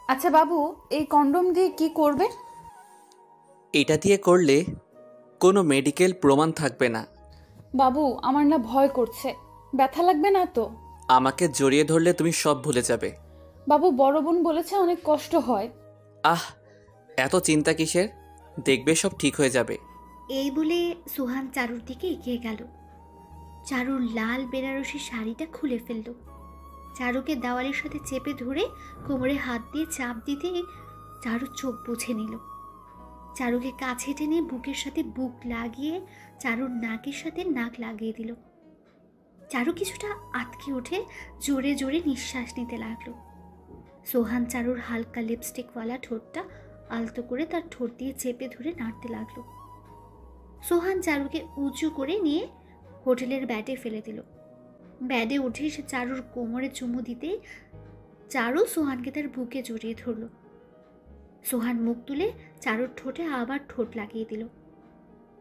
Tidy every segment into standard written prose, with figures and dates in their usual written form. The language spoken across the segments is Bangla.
আচ্ছা বাবু, এই কন্ডোম দিয়ে কি করবে? এটা দিয়ে করলে কোনো মেডিকেল প্রমাণ থাকবে না। বাবু, আমার না ভয় করছে। ব্যথা লাগবে না তো? আমাকে জড়িয়ে ধরলে তুমি সব ভুলে যাবে। বাবু, বড় বোন বলেছে অনেক কষ্ট হয়। আহ, এত চিন্তা কিসের? দেখবে সব ঠিক হয়ে যাবে। এই বলে সোহান চারুর দিকে এগিয়ে গেল। চারুর লাল বেনারসি শাড়িটা খুলে ফেলল। চারুকে দেওয়ালের সাথে চেপে ধরে কোমরে হাত দিয়ে চাপ দিতে চারু চোখ বুঝে নিল। চারুকে কাছে টেনে বুকের সাথে বুক লাগিয়ে চারুর নাকের সাথে নাক লাগিয়ে দিল। চারু কিছুটা আটকে উঠে জোরে জোরে নিঃশ্বাস নিতে লাগলো। সোহান চারুর হালকা লিপস্টিকওয়ালা ঠোঁটটা আলতো করে তার ঠোঁট দিয়ে চেপে ধরে নাড়তে লাগলো। সোহান চারুকে উঁচু করে নিয়ে হোটেলের ব্যাটে ফেলে দিল। ব্যাডে উঠে সে চারুর কোমরে চুমু দিতে চারু সোহানকে তার বুকে জড়িয়ে ধরল। সোহান মুখ তুলে চারুর ঠোঁটে আবার ঠোঁট লাগিয়ে দিল।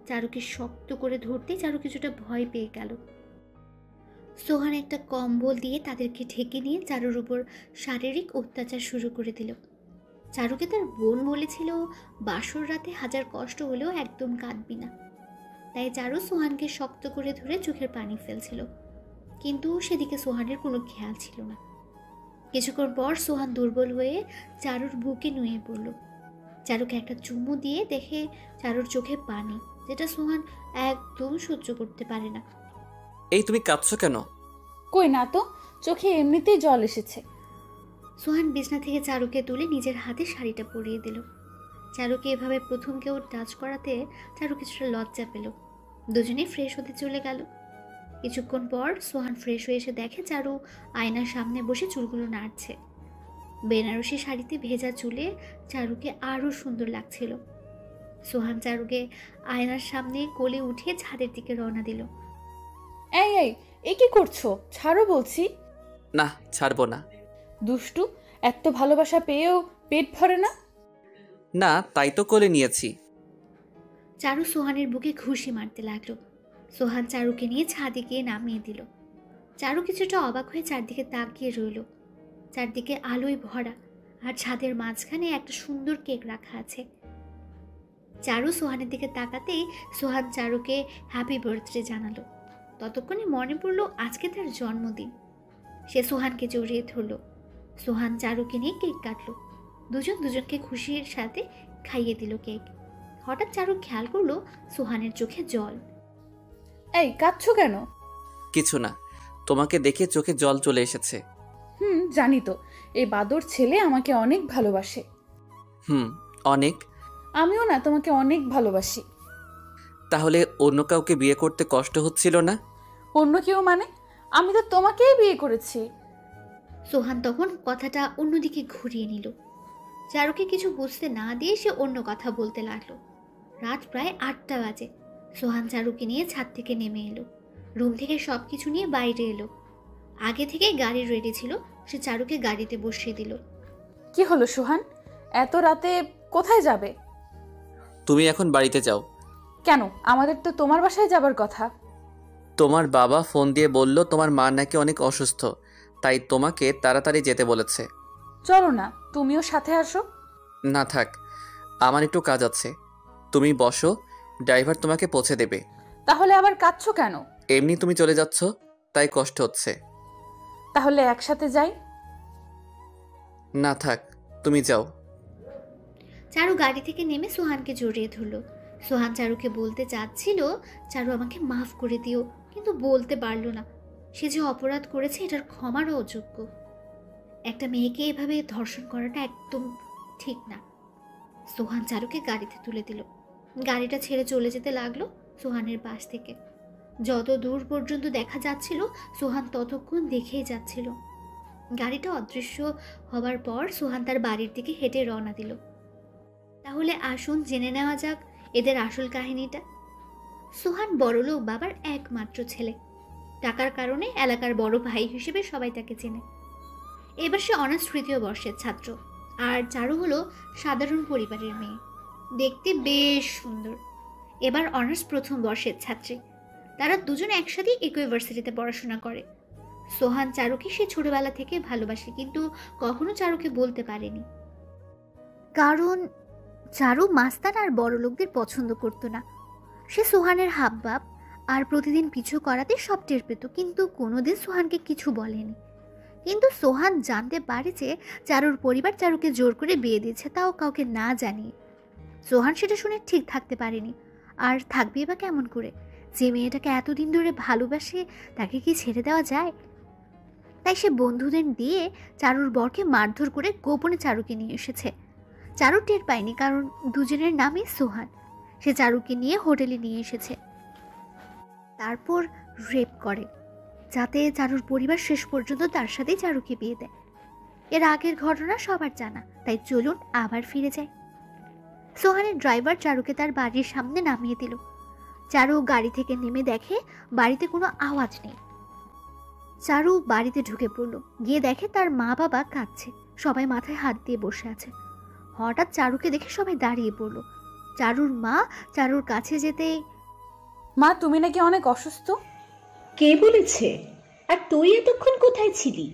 চারুকে শক্ত করে ধরতে চারু কিছুটা ভয় পেয়ে গেল। সোহান একটা কম্বল দিয়ে তাদেরকে ঢেকে নিয়ে চারুর উপর শারীরিক অত্যাচার শুরু করে দিল। চারুকে তার বোন বলেছিল বাসর রাতে হাজার কষ্ট হলেও একদম কাঁদবি না। তাই চারু সোহানকে শক্ত করে ধরে চোখের পানি ফেলছিল, কিন্তু সেদিকে সোহানের কোনো খেয়াল ছিল না। কিছুক্ষণ পর সোহান দুর্বল হয়ে চারুর বুকে নুয়ে পড়ল। চারুকে একটা চুমু দিয়ে দেখে চারুর চোখে পানি, যেটা সোহান একদম সহ্য করতে পারে না। এই তুমি কাঁদছো কেন? কই না তো, চোখে এমনিতেই জল এসেছে। সোহান বিছনা থেকে চারুকে তুলে নিজের হাতে শাড়িটা পরিয়ে দিল। চারুকে এভাবে প্রথম কেউ টাচ করাতে চারু কিছুটা লজ্জা পেল। দুজনেই ফ্রেশ হতে চলে গেল। কিছুক্ষণ পর সোহান ফ্রেশ হয়ে এসে দেখে চারু আয়নার সামনে বসে চুলগুলো নাড়ছে। বেনারসি শাড়িতে ভেজা চুলে চারুকে আরও সুন্দর লাগছিল। সোহান চারুকে আয়নার সামনে কোলে উঠিয়ে ছাদের দিকে রওনা দিল। এই এই, এ কি করছো? ছাড়ো বলছি। না, ছাড়বো না। দুষ্টু, এত ভালোবাসা পেয়েও পেট ভরে না? না, তাই তো কোলে নিয়েছি। চারু সোহানের বুকে ঘুষি মারতে লাগলো। সোহান চারুকে নিয়ে ছাদে গিয়ে নামিয়ে দিল। চারু কিছুটা অবাক হয়ে চারদিকে তাকিয়ে রইল। চারদিকে আলোয় ভরা, আর ছাদের মাঝখানে একটা সুন্দর কেক রাখা আছে। চারু সোহানের দিকে তাকাতেই সোহান চারুকে হ্যাপি বার্থডে জানালো। ততক্ষণে মনে পড়লো আজকে তার জন্মদিন। সে সোহানকে জড়িয়ে ধরল। সোহান চারুকে নিয়ে কেক কাটলো। দুজন দুজনকে খুশির সাথে খাইয়ে দিল কেক। হঠাৎ চারু খেয়াল করলো সোহানের চোখে জল। এই, কাঁদছো কেন? কিছু না, তোমাকে দেখে চোখে জল চলে এসেছে। জানি তো, এই বাদর ছেলে আমাকে অনেক ভালোবাসে। অনেক। আমিও না তোমাকে অনেক ভালোবাসি। তাহলে অন্য কাউকে বিয়ে করতে কষ্ট হচ্ছিল না? অন্য কেউ মানে? আমি তো তোমাকেই বিয়ে করেছি। সোহান তখন কথাটা অন্যদিকে ঘুরিয়ে নিল। চারুকে কিছু বুঝতে না দিয়ে সে অন্য কথা বলতে লাগলো। রাত প্রায় 8টা বাজে। সোহান চারুকে নিয়ে ছাদ থেকে নেমে এলো। রুম থেকে সব কিছু নিয়ে বাইরে এলো। আগে থেকে গাড়ি রেডি ছিল, সে চারুকে গাড়িতে বসিয়ে দিল। কি হলো সোহান, এত রাতে কোথায় যাবে? তুমি এখন বাড়িতে যাও। কেন? আমাদের তো তোমার বাসায় যাবার কথা। তোমার বাবা ফোন দিয়ে বলল তোমার মা নাকি অনেক অসুস্থ, তাই তোমাকে তাড়াতাড়ি যেতে বলেছে। চলো না, তুমিও সাথে আসো। না থাক, আমার একটু কাজ আছে। তুমি বসো, ড্রাইভার তোমাকে পৌঁছে দেবে। তাহলে আবার কাঁদছো কেন? এমনি তুমি চলে যাচ্ছ, তাই কষ্ট হচ্ছে। তাহলে একসাথে যাই। না থাক, তুমি যাও। চারু গাড়ি থেকে নেমে সোহানকে জড়িয়ে ধরল। সোহান চারুকে বলতে চাচ্ছিল, চারু আমাকে মাফ করে দিও, কিন্তু বলতে পারল না। সে যে অপরাধ করেছে এটার ক্ষমারও অযোগ্য। একটা মেয়েকে এভাবে ধর্ষণ করাটা একদম ঠিক না। সোহান চারুকে গাড়িতে তুলে দিল। গাড়িটা ছেড়ে চলে যেতে লাগলো সোহানের পাশ থেকে। যত দূর পর্যন্ত দেখা যাচ্ছিল সোহান ততক্ষণ দেখেই যাচ্ছিল। গাড়িটা অদৃশ্য হবার পর সোহান তার বাড়ির দিকে হেঁটে রওনা দিল। তাহলে আসুন জেনে নেওয়া যাক এদের আসল কাহিনীটা। সোহান বড়লোক বাবার একমাত্র ছেলে। টাকার কারণে এলাকার বড় ভাই হিসেবে সবাই তাকে চেনে। এবার সে অনার্স 3য় বর্ষের ছাত্র। আর চারু হলো সাধারণ পরিবারের মেয়ে, দেখতে বেশ সুন্দর। এবার অনার্স 1ম বর্ষের ছাত্রী। তারা দুজন একসাথে একই ইউনিভার্সিটিতে পড়াশোনা করে। সোহান চারুকে সে ছোটবেলা থেকে ভালোবাসে, কিন্তু কখনো চারুকে বলতে পারেনি। কারণ চারু মাস্তান আর বড় লোকদের পছন্দ করতো না। সে সোহানের হাবভাব আর প্রতিদিন পিছু করাতে সব টের পেত, কিন্তু কোনোদিন সোহানকে কিছু বলেনি। কিন্তু সোহান জানতে পারে যে চারুর পরিবার চারুকে জোর করে বিয়ে দিয়েছে, তাও কাউকে না জানিয়ে। সোহান সেটা শুনে ঠিক থাকতে পারেনি। আর থাকবে বা কেমন করে? যে মেয়েটাকে এতদিন ধরে ভালোবাসে তাকে কি ছেড়ে দেওয়া যায়? তাই সে বন্ধুদের দিয়ে চারুর বরকে মারধর করে গোপনে চারুকে নিয়ে এসেছে। চারু টের পায়নি, কারণ দুজনের নামই সোহান। সে চারুকে নিয়ে হোটেলে নিয়ে এসেছে, তারপর রেপ করে, যাতে চারুর পরিবার শেষ পর্যন্ত তার সাথেই চারুকে বিয়ে দেয়। এর আগের ঘটনা সবার জানা, তাই চলুন আবার ফিরে যায়। সোহানের ড্রাইভার চারুকে তার বাড়ির সামনে নামিয়ে দিল। চারু গাড়ি থেকে নেমে দেখে বাড়িতে কোনো আওয়াজ নেই। চারু বাড়িতে ঢুকে পড়ল, গিয়ে দেখে তার মা বাবা কাঁদছে, সবাই মাথায় হাত দিয়ে বসে আছে। হঠাৎ চারুকে দেখে সবাই দাঁড়িয়ে পড়ল। চারুর মা চারুর কাছে যেতেই, মা তুমি নাকি অনেক অসুস্থ? কে বলেছে? আর তুই এতক্ষণ কোথায় ছিলি?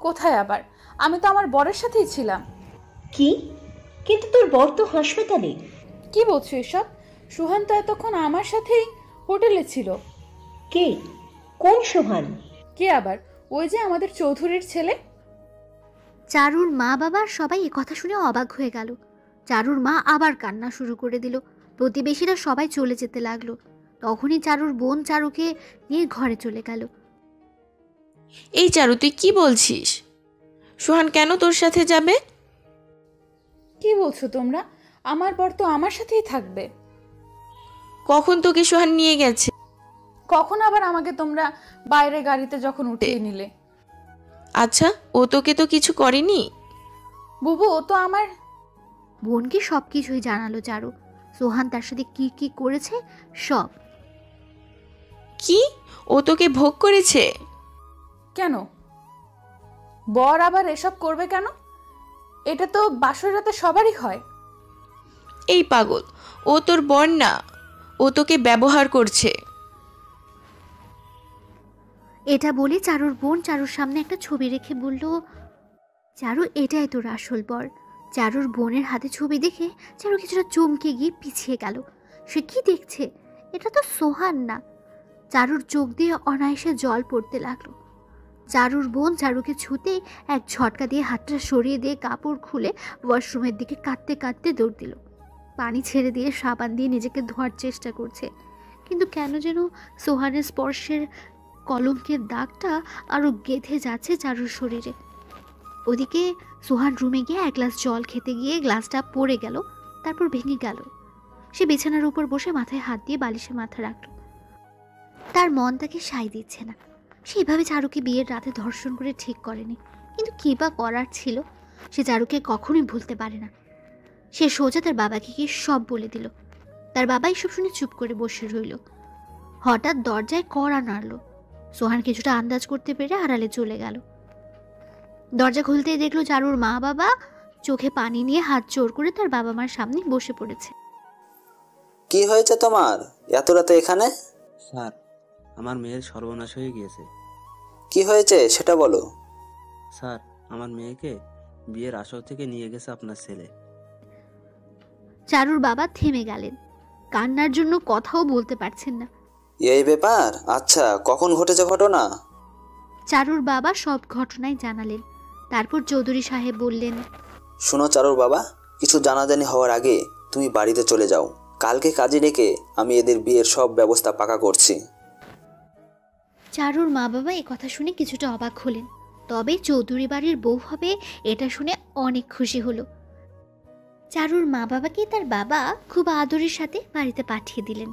কোথায় আবার, আমি তো আমার বরের সাথেই ছিলাম। কি? কিন্তু তোর বর তো হাসপাতালে। কি বলছো এসব? সুহান তো এতক্ষণ আমার সাথেই হোটেলে ছিল। কে? কোন সোহান? কে আবার? ওই যে আমাদের চৌধুরীর ছেলে। চারুর মা বাবা সবাই কথা শুনে অবাক হয়ে গেল। চারুর মা আবার কান্না শুরু করে দিল। প্রতিবেশীরা সবাই চলে যেতে লাগলো। তখনই চারুর বোন চারুকে নিয়ে ঘরে চলে গেল। এই চারু, তুই কি বলছিস? সোহান কেন তোর সাথে যাবে? কি বলছো তোমরা? আমার বর তো আমার সাথেই থাকবে। কখন তোকে সোহান নিয়ে গেছে? কখন আবার আমাকে তোমরা বাইরে গাড়িতে যখন উঠিয়ে নিলে। আচ্ছা, ও তোকে তো কিছু করেনি? বুবু, ও তো আমার। বোনকে সব কিছুই জানালো চারু। সোহান তার সাথে কি কি করেছে সব। কি? ও তোকে ভোগ করেছে? কেন? বর আবার এসব করবে কেন? এটা তো বাসর রাতে সবারই হয়। এই পাগল, ও তোর বর না, ও তোকে ব্যবহার করছে। এটা বলে চারুর বোন চারুর সামনে একটা ছবি রেখে বলল, চারু এটাই তোর আসল বর। চারুর বোনের হাতে ছবি দেখে চারু কিছুটা চমকে গিয়ে পিছিয়ে গেল। সে কি দেখছে? এটা তো সোহান না। চারুর চোখ দিয়ে অনায়াসে জল পড়তে লাগলো। চারুর বোন চারুকে ছুতে এক ঝটকা দিয়ে হাতটা সরিয়ে দিয়ে কাপড় খুলে ওয়াশরুমের দিকে কাঁদতে কাঁদতে দৌড় দিল। পানি ছেড়ে দিয়ে সাবান দিয়ে নিজেকে ধোয়ার চেষ্টা করছে, কিন্তু কেন যেন সোহানের স্পর্শের কলঙ্কের দাগটা আরো গেঁথে যাচ্ছে চারুর শরীরে। ওদিকে সোহান রুমে গিয়ে এক গ্লাস জল খেতে গিয়ে গ্লাসটা পড়ে গেল, তারপর ভেঙে গেল। সে বিছানার উপর বসে মাথায় হাত দিয়ে বালিশে মাথা রাখল। তার মন তাকে সায় দিচ্ছে না। সে এভাবে চারুকে বিয়ের রাতে ধর্ষণ করে ঠিক করেনি, কিন্তু কী বা করার ছিল? সে চারুকে কখনোই ভুলতে পারে না। সে সোজা তার বাবাকে গিয়ে সব বলে দিল। তার বাবা এসব শুনে চুপ করে বসে রইল। হঠাৎ দরজায় কড়া নাড়ল। সোহান কিছুটা আন্দাজ করতে পেরে আড়ালে চলে গেল। দরজা খুলতেই দেখলো চারুর মা বাবা চোখে পানি নিয়ে হাত জোর করে তার বাবা মার সামনে বসে পড়েছে। কি হয়েছে তোমার এত রাতে এখানে? স্যার, আমার মেয়ের সর্বনাশ হয়ে গিয়েছে। কি হয়েছে সেটা বলো। স্যার, আমার মেয়েকে বিয়ের আসর থেকে নিয়ে গেছে আপনার ছেলে। চারুর বাবা থেমে গেলেন, কান্নার জন্য কথাও বলতে পারছেন না। এই ব্যাপার? আচ্ছা, কখন ঘটেছে ঘটনা? চারুর বাবা সব ঘটনাই জানালেন। তারপর চৌধুরী সাহেব বললেন, শোনো চারুর বাবা, কিছু জানাজানি হওয়ার আগে তুমি বাড়িতে চলে যাও। কালকে কাজে ডেকে আমি এদের বিয়ের সব ব্যবস্থা পাকা করছি। চারুর মা বাবা এই কথা শুনে কিছুটা অবাক হলেন, তবে চৌধুরী বাড়ির বউ হবে এটা শুনে অনেক খুশি হলো। চারুর মা বাবাকে তার বাবা খুব আদরের সাথে বাড়িতে পাঠিয়ে দিলেন।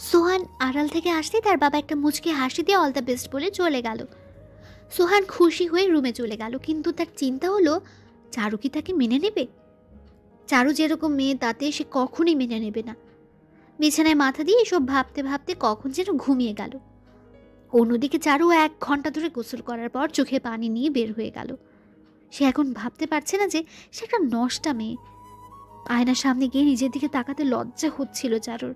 সোহান আড়াল থেকে আসতে তার বাবা একটা মুচকে হাসি দিয়ে অল দ্য বেস্ট বলে চলে গেল। সোহান খুশি হয়ে রুমে চলে গেল, কিন্তু তার চিন্তা হলো চারু কি তাকে মেনে নেবে? চারু যেরকম মেয়ে তাতে সে কখনই মেনে নেবে না। বিছানায় মাথা দিয়ে এসব ভাবতে ভাবতে কখন যেন ঘুমিয়ে গেল। অন্যদিকে চারু 1 ঘন্টা ধরে গোসল করার পর চোখে পানি নিয়ে বের হয়ে গেল। সে এখন ভাবতে পারছে না যে সে একটা নষ্টা মেয়ে। আয়নার সামনে গিয়ে নিজের দিকে তাকাতে লজ্জা হচ্ছিল চারুর।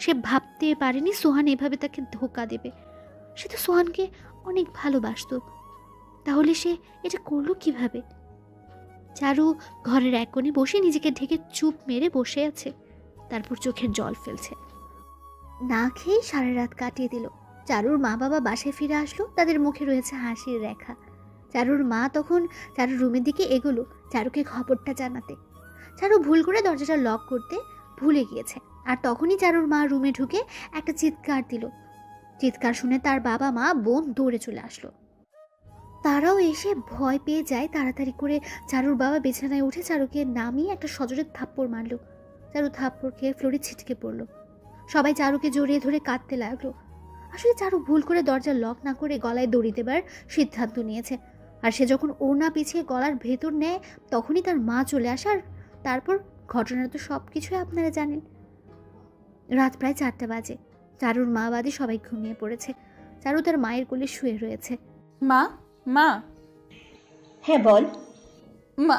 সে ভাবতে পারেনি সোহান এভাবে তাকে ধোকা দেবে। সে তো সোহানকে অনেক ভালোবাসতো, তাহলে সে এটা করলো কিভাবে? চারু ঘরের এক কোণে বসে নিজেকে ঢেকে চুপ মেরে বসে আছে, তারপর চোখের জল ফেলছে। না খেয়ে সারা রাত কাটিয়ে দিল। চারুর মা বাবা বাসায় ফিরে আসলো, তাদের মুখে রয়েছে হাসির রেখা। চারুর মা তখন চারুর রুমের দিকে এগোলো চারুকে খবরটা জানাতে। চারু ভুল করে দরজাটা লক করতে ভুলে গিয়েছে, আর তখনই চারুর মা রুমে ঢুকে একটা চিৎকার দিল। চিৎকার শুনে তার বাবা মা বোন দৌড়ে চলে আসলো। তারাও এসে ভয় পেয়ে যায়। তাড়াতাড়ি করে চারুর বাবা বিছানায় উঠে চারুকে নামিয়ে একটা সজোরে থাপ্পড় মারল। চারু থাপ্পড় খেয়ে ফ্লোরে ছিটকে পড়ল। সবাই চারুকে জড়িয়ে ধরে কাঁদতে লাগলো। আসলে চারু ভুল করে দরজা লক না করে গলায় দড়ি দেবার সিদ্ধান্ত নিয়েছে, আর সে যখন ওড়না পিছিয়ে গলার ভেতর নেয় তখনই তার মা চলে আসে। আর তারপর ঘটনা তো সব কিছুই আপনারা জানেন। রাত প্রায় 4টা বাজে। চারুর মা বাদে সবাই ঘুমিয়ে পড়েছে। চারু তার মায়ের কোলে শুয়ে রয়েছে। মা, মা, হ্যাঁ বল। মা,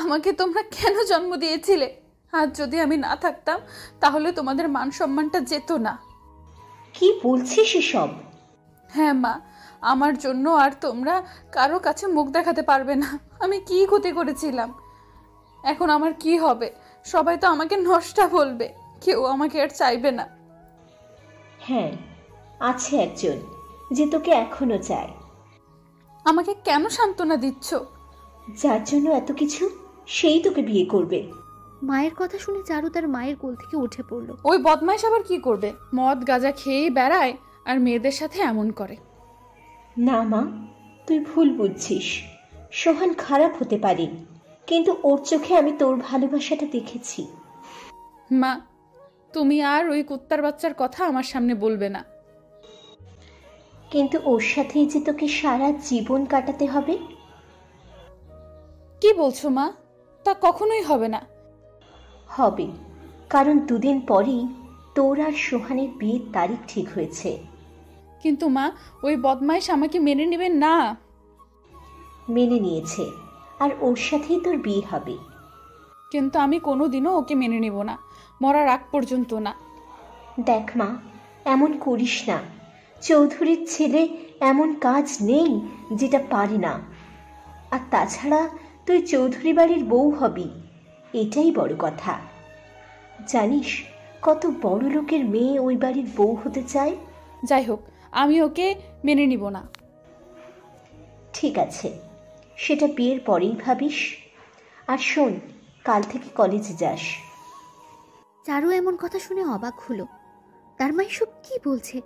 আমাকে তোমরা কেন জন্ম দিয়েছিলে? আজ যদি আমি না থাকতাম তাহলে তোমাদের মান সম্মানটা যেত না। কি বলছিস এসব? হ্যাঁ মা, আমার জন্য আর তোমরা কারো কাছে মুখ দেখাতে পারবে না। আমি কি ক্ষতি করেছিলাম? এখন আমার কি হবে? সবাই তো আমাকে নষ্টা বলবে, কেউ আমাকে আর চাইবে না। হ্যাঁ, আছে একজন যে তোকে এখনো চায়। আমাকে কেন সান্ত্বনা দিচ্ছ? যার জন্য এত কিছু, সেই তোকে বিয়ে করবে। মায়ের কথা শুনে চারু তার মায়ের কোল থেকে উঠে পড়ল। ওই বদমাইশ আবার কি করবে? মদ গাঁজা খেয়েই বেড়ায় আর মেয়েদের সাথে এমন করে। না মা, তুই ভুল বুঝছিস। সোহান খারাপ হতে পারে, কিন্তু ওর চোখে আমি তোর ভালোবাসাটা দেখেছি। মা, তুমি আর ওই কুত্তার বাচ্চার কথা আমার সামনে বলবে না। কিন্তু ওর সাথেই যে তোকে সারা জীবন কাটাতে হবে। কি বলছো মা? তা কখনোই হবে না। হবে, কারণ দুদিন পরেই তোর আর সোহানের বিয়ের তারিখ ঠিক হয়েছে। কিন্তু মা, ওই বদমাইশ আমাকে মেনে নেবে না। মেনে নিয়েছে, আর ওর সাথেই তোর বিয়ে হবে। কিন্তু আমি কোনোদিনও ওকে মেনে নেব না, মরার আগ পর্যন্ত না। দেখ মা, এমন করিস না। চৌধুরীর ছেলে এমন কাজ নেই যেটা পারে না। আর তাছাড়া তুই চৌধুরী বাড়ির বউ হবি, এটাই বড় কথা। জানিস কত বড় লোকের মেয়ে ওই বাড়ির বউ হতে চায়? যাই হোক, আমি ওকে মেনে নিব না। ঠিক আছে, সেটা বিয়ের পরেই ভাবিস। আর শোন, কাল থেকে কলেজে যাস। চারু এমন কথা শুনে অবাক হলো। তার মা এসব কি বলছে?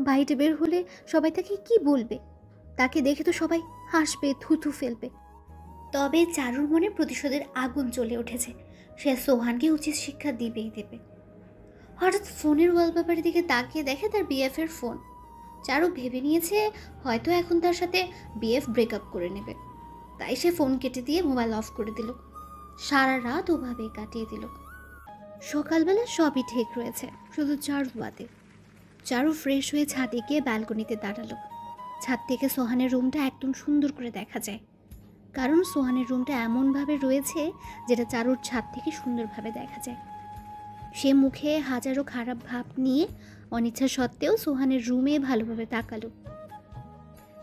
বাইরে বের হলে সবাই তাকে কি বলবে? তাকে দেখে তো সবাই হাসবে, থুথু ফেলবে। তবে চারুর মনে প্রতিশোধের আগুন জ্বলে উঠেছে। সে সোহানকে উচিত শিক্ষা দিবেই দেবে। হঠাৎ ফোনের ওয়ালপেপারের দিকে তাকিয়ে দেখে তার বিএফের ফোন। চারু ভেবে নিয়েছে হয়তো এখন তার সাথে বিএফ ব্রেকআপ করে নেবে, তাই সে ফোন কেটে দিয়ে মোবাইল অফ করে দিল। সারা রাত ওভাবেই কাটিয়ে দিল। সকালবেলা সবই ঠিক রয়েছে, শুধু চারু বাদে। চারু ফ্রেশ হয়ে ছাদে গিয়ে ব্যালকনিতে দাঁড়ালো। ছাদ থেকে সোহানের রুমটা একদম সুন্দর করে দেখা যায়, কারণ সোহানের রুমটা এমনভাবে রয়েছে যেটা চারুর ছাদ থেকে সুন্দরভাবে দেখা যায়। সে মুখে হাজারো খারাপ ভাব নিয়ে অনিচ্ছা সত্ত্বেও সোহানের রুমে ভালোভাবে তাকালো।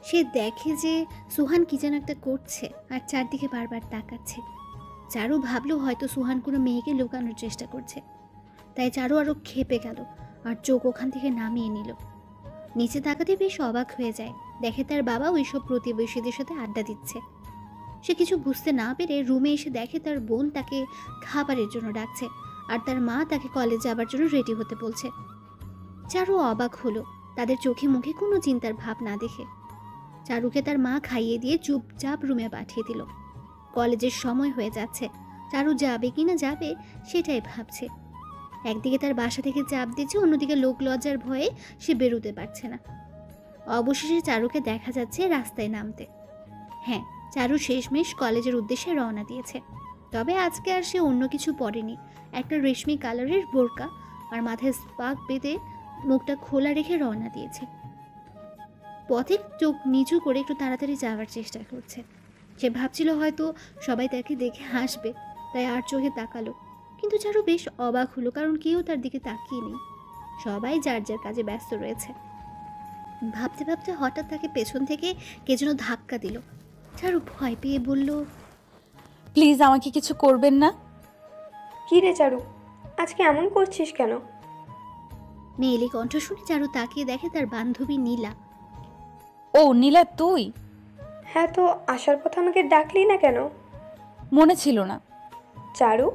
সে দেখে যে সোহান কি যেন একটা করছে আর চারদিকে বারবার তাকাচ্ছে। চারু ভাবলো হয়তো সোহান কোনো মেয়েকে লুকানোর চেষ্টা করছে, তাই চারু আরও ক্ষেপে গেল আর চোখ ওখান থেকে নামিয়ে নিল। নিচে তাকাতে বেশ অবাক হয়ে যায়, দেখে তার বাবা ওইসব প্রতিবেশীদের সাথে আড্ডা দিচ্ছে। সে কিছু বুঝতে না পেরে রুমে এসে দেখে তার বোন তাকে খাবারের জন্য ডাকছে আর তার মা তাকে কলেজে যাবার জন্য রেডি হতে বলছে। চারু অবাক হলো তাদের চোখে মুখে কোনো চিন্তার ভাব না দেখে। চারুকে তার মা খাইয়ে দিয়ে চুপচাপ রুমে পাঠিয়ে দিল। কলেজের সময় হয়ে যাচ্ছে, চারু যাবে কিনা যাবে সেটাই ভাবছে। একদিকে তার বাসা থেকে চাপ দিচ্ছে, অন্যদিকে লোক লজ্জার ভয়ে সে বেরোতে পারছে না। অবশেষে চারুকে দেখা যাচ্ছে রাস্তায় নামতে। হ্যাঁ, চারু শেষমেশ কলেজের উদ্দেশ্যে রওনা দিয়েছে। তবে আজকে আর সে অন্য কিছু পরেনি। একটা রেশমি কালারের বোরকা আর মাথায় স্পাক বেঁধে মুখটা খোলা রেখে রওনা দিয়েছে। পথে চোখ নিচু করে একটু তাড়াতাড়ি যাওয়ার চেষ্টা করছে। সে ভাবছিল হয়তো সবাই তাকে দেখে হাসবে, তাই আর চোখে তাকালো। কিন্তু চারু বেশ অবাক হলো, কারণ কেউ তার দিকে তাকিয়ে নেই। সবাই যার যার কাজে ব্যস্ত রয়েছে। ভাবতে ভাবতে হঠাৎ তাকে পেছন থেকে কে যেন ধাক্কা দিল। চারু ভয় পেয়ে বলল, প্লিজ আমাকে কিছু করবেন না। কী রে চারু, আজকে এমন করছিস কেন? মেয়েলি কণ্ঠ শুনে চারু তাকিয়ে দেখে তার বান্ধবী নীলা। ও নীলা, তুই? হ্যাঁ, তো আসার পথে আমাকে ডাকলি না কেন? মনে ছিল না। চারু,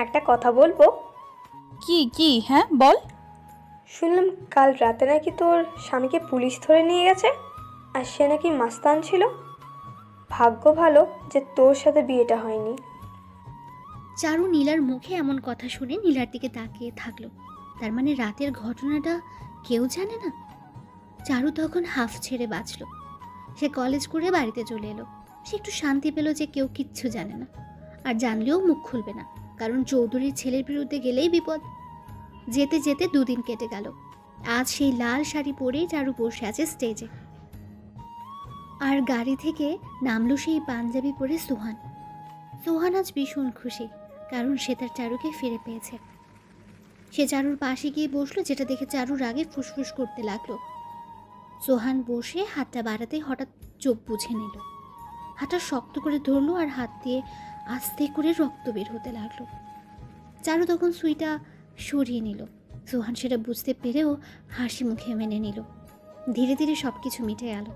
একটা কথা বলবো? কি কি? হ্যাঁ বল। শুনলাম কাল রাতে নাকি তোর স্বামীকে পুলিশ ধরে নিয়ে গেছে, আর সে নাকি মাস্তান ছিল। ভাগ্য ভালো যে তোর সাথে বিয়েটা হয়নি। চারু নীলার মুখে এমন কথা শুনে নীলার দিকে তাকিয়ে থাকলো। তার মানে রাতের ঘটনাটা কেউ জানে না। চারু তখন হাফ ছেড়ে বাঁচলো। সে কলেজ করে বাড়িতে চলে এলো। সে একটু শান্তি পেল যে কেউ কিচ্ছু জানে না, আর জানলেও মুখ খুলবে না, কারণ চৌধুরীর ছেলের বিরুদ্ধে গেলেই বিপদ। যেতে যেতে 2 দিন কেটে গেল। আজ সেই লাল শাড়ি পরেই চারু বসে আছে স্টেজে। আর গাড়ি থেকে নামলো সেই পাঞ্জাবি পরে সোহান। সোহান আজ ভীষণ খুশি, কারণ সে তার চারুকে ফিরে পেয়েছে। সে চারুর পাশে গিয়ে বসলো, যেটা দেখে চারুর আগে ফুসফুস করতে লাগলো। সোহান বসে হাতটা বাড়াতে হঠাৎ চোখ বুঝে নিল। হাতটা শক্ত করে ধরলো আর হাত দিয়ে আস্তে করে রক্ত বের হতে লাগলো। চারু তখন সুইটা সরিয়ে নিল। সোহান সেটা বুঝতে পেরেও হাসি মুখে মেনে নিল। ধীরে ধীরে সব কিছু মিটে গেল।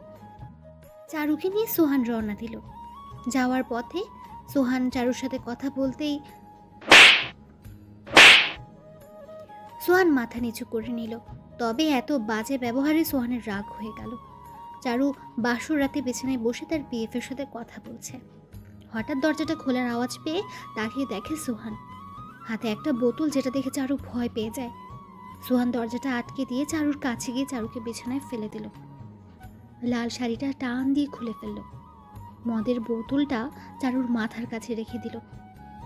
চারুকে নিয়ে সোহান রওনা দিল। যাওয়ার পথে সোহান চারুর সাথে কথা বলতেই সোহান মাথা নিচু করে নিল। তবে এত বাজে ব্যবহারে সোহানের রাগ হয়ে গেল। চারু বাসর রাতে বিছানায় বসে তার বিএফের সাথে কথা বলছে। হঠাৎ দরজাটা খোলার আওয়াজ পেয়ে তাকিয়ে দেখে সোহান হাতে একটা বোতল, যেটা দেখে চারু ভয় পেয়ে যায়। সোহান দরজাটা আটকে দিয়ে চারুর কাছে গিয়ে চারুকে বিছানায় ফেলে দিল। লাল শাড়িটা টান দিয়ে খুলে ফেলল। মদের বোতলটা চারুর মাথার কাছে রেখে দিল।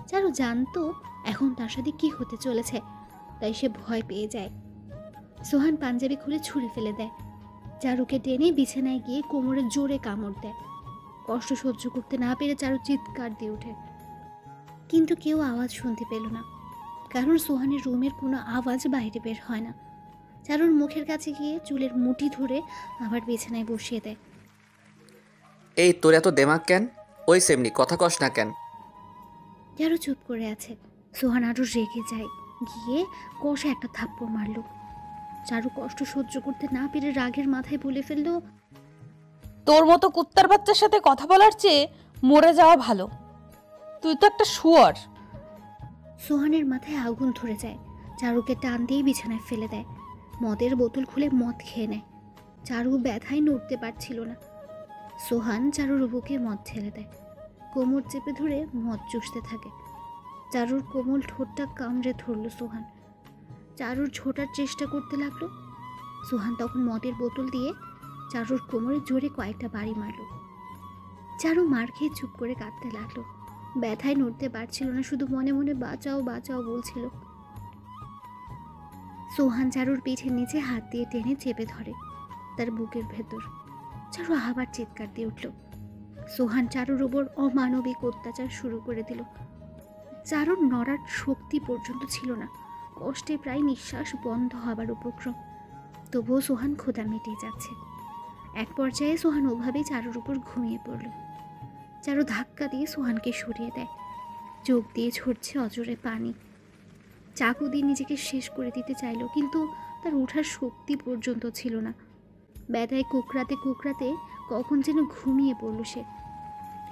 চারু জানতো এখন তার সাথে কি হতে চলেছে, তাই সে ভয় পেয়ে যায়। সোহান পাঞ্জাবি খুলে ছুঁড়ে ফেলে দেয়। চারুকে টেনে বিছানায় গিয়ে কোমরে জোরে কামড় দেয়। কষ্ট সহ্য করতে না পেরে চারু চিৎকার দিয়ে ওঠে, কিন্তু কেউ আওয়াজ শুনতে পেল না, কারণ সোহানের রুমের কোনো আওয়াজ বাইরে বের হয় না। চারুর মুখের কাছে গিয়ে চুলের মুঠি ধরে আবার বিছানায় বসিয়ে দেয়। এই তোর এত দেমাগ কেন? ওই সেমনি কথা কস না কেন? চারু চুপ করে আছে। সোহান আরো রেগে যায়, গিয়ে কষে একটা থাপ্পড় মারল। চারু কষ্ট সহ্য করতে না পেরে রাগের মাথায় বলে ফেলল, তোর মতো কুত্তার বাচ্চার সাথে কথা বলার চেয়ে মরে যাওয়া ভালো। তুই তো একটা শুয়োর। সোহানের মাথায় আগুন ধরে যায়। চারুকে টান দিয়ে বিছানায় ফেলে দেয়। মদের বোতল খুলে মদ খেয়ে নেয়। চারু ব্যথায় নড়তে পারছিল না। সোহান চারুর বুকে মদ ঢেলে দেয়। কোমর চেপে ধরে মদ চুষতে থাকে। চারুর কোমল ঠোঁটটা কামড়ে ধরল সোহান। চারুর ছোটার চেষ্টা করতে লাগলো। সোহান তখন মদের বোতল দিয়ে চারুর কোমরে জোরে কয়েকটা বাড়ি মারল। চারু মার খেয়ে চুপ করে কাঁদতে লাগলো। ব্যথায় নড়তে পারছিল না, শুধু মনে মনে বাঁচাও বাঁচাও বলছিল। সোহান চারুর পিঠের নিচে হাত দিয়ে টেনে চেপে ধরে তার বুকের ভেতর। চারু আবার চিৎকার দিয়ে উঠল। সোহান চারুর ওপর অমানবিক অত্যাচার শুরু করে দিল। চারুর নড়ার শক্তি পর্যন্ত ছিল না। কষ্টে প্রায় নিঃশ্বাস বন্ধ হবার উপক্রম। তবুও সোহান ক্ষুধা মিটিয়ে যাচ্ছে। এক পর্যায়ে সোহান ওভাবেই চারুর উপর ঘুমিয়ে পড়ল। চারু ধাক্কা দিয়ে সোহানকে সরিয়ে দেয়। চোখ দিয়ে ঝরছে অজরে পানি। চাকু দিয়ে নিজেকে শেষ করে দিতে চাইল, কিন্তু তার ওঠার শক্তি পর্যন্ত ছিল না। ব্যথায় কুকরাতে কুকরাতে কখন যেন ঘুমিয়ে পড়ল সে।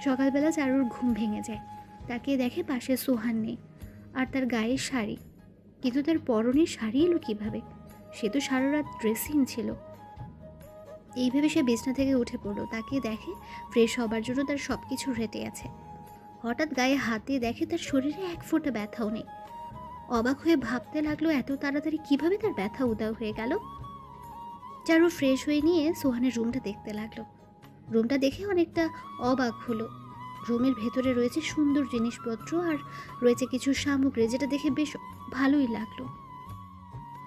সকালবেলা চারুর ঘুম ভেঙে যায়। তাকে দেখে পাশে সোহান নেই, আর তার গায়ের শাড়ি। কিন্তু তার পরনের শাড়ি এলো কীভাবে? সে তো সারা রাত ড্রেসিং ছিল। এইভাবে সে বিছনা থেকে উঠে পড়লো। তাকে দেখে ফ্রেশ হবার জন্য তার সব কিছু রেটে আছে। হঠাৎ গায়ে হাত দিয়ে দেখে তার শরীরে এক ফোঁটা ব্যথাও নেই। অবাক হয়ে ভাবতে লাগলো এত তাড়াতাড়ি কিভাবে তার ব্যথা উদাও হয়ে গেল। চারু ফ্রেশ হয়ে নিয়ে সোহানের রুমটা দেখতে লাগলো। রুমটা দেখে অনেকটা অবাক হলো। রুমের ভেতরে রয়েছে সুন্দর জিনিসপত্র আর রয়েছে কিছু সামগ্রী, যেটা দেখে বেশ ভালোই লাগলো।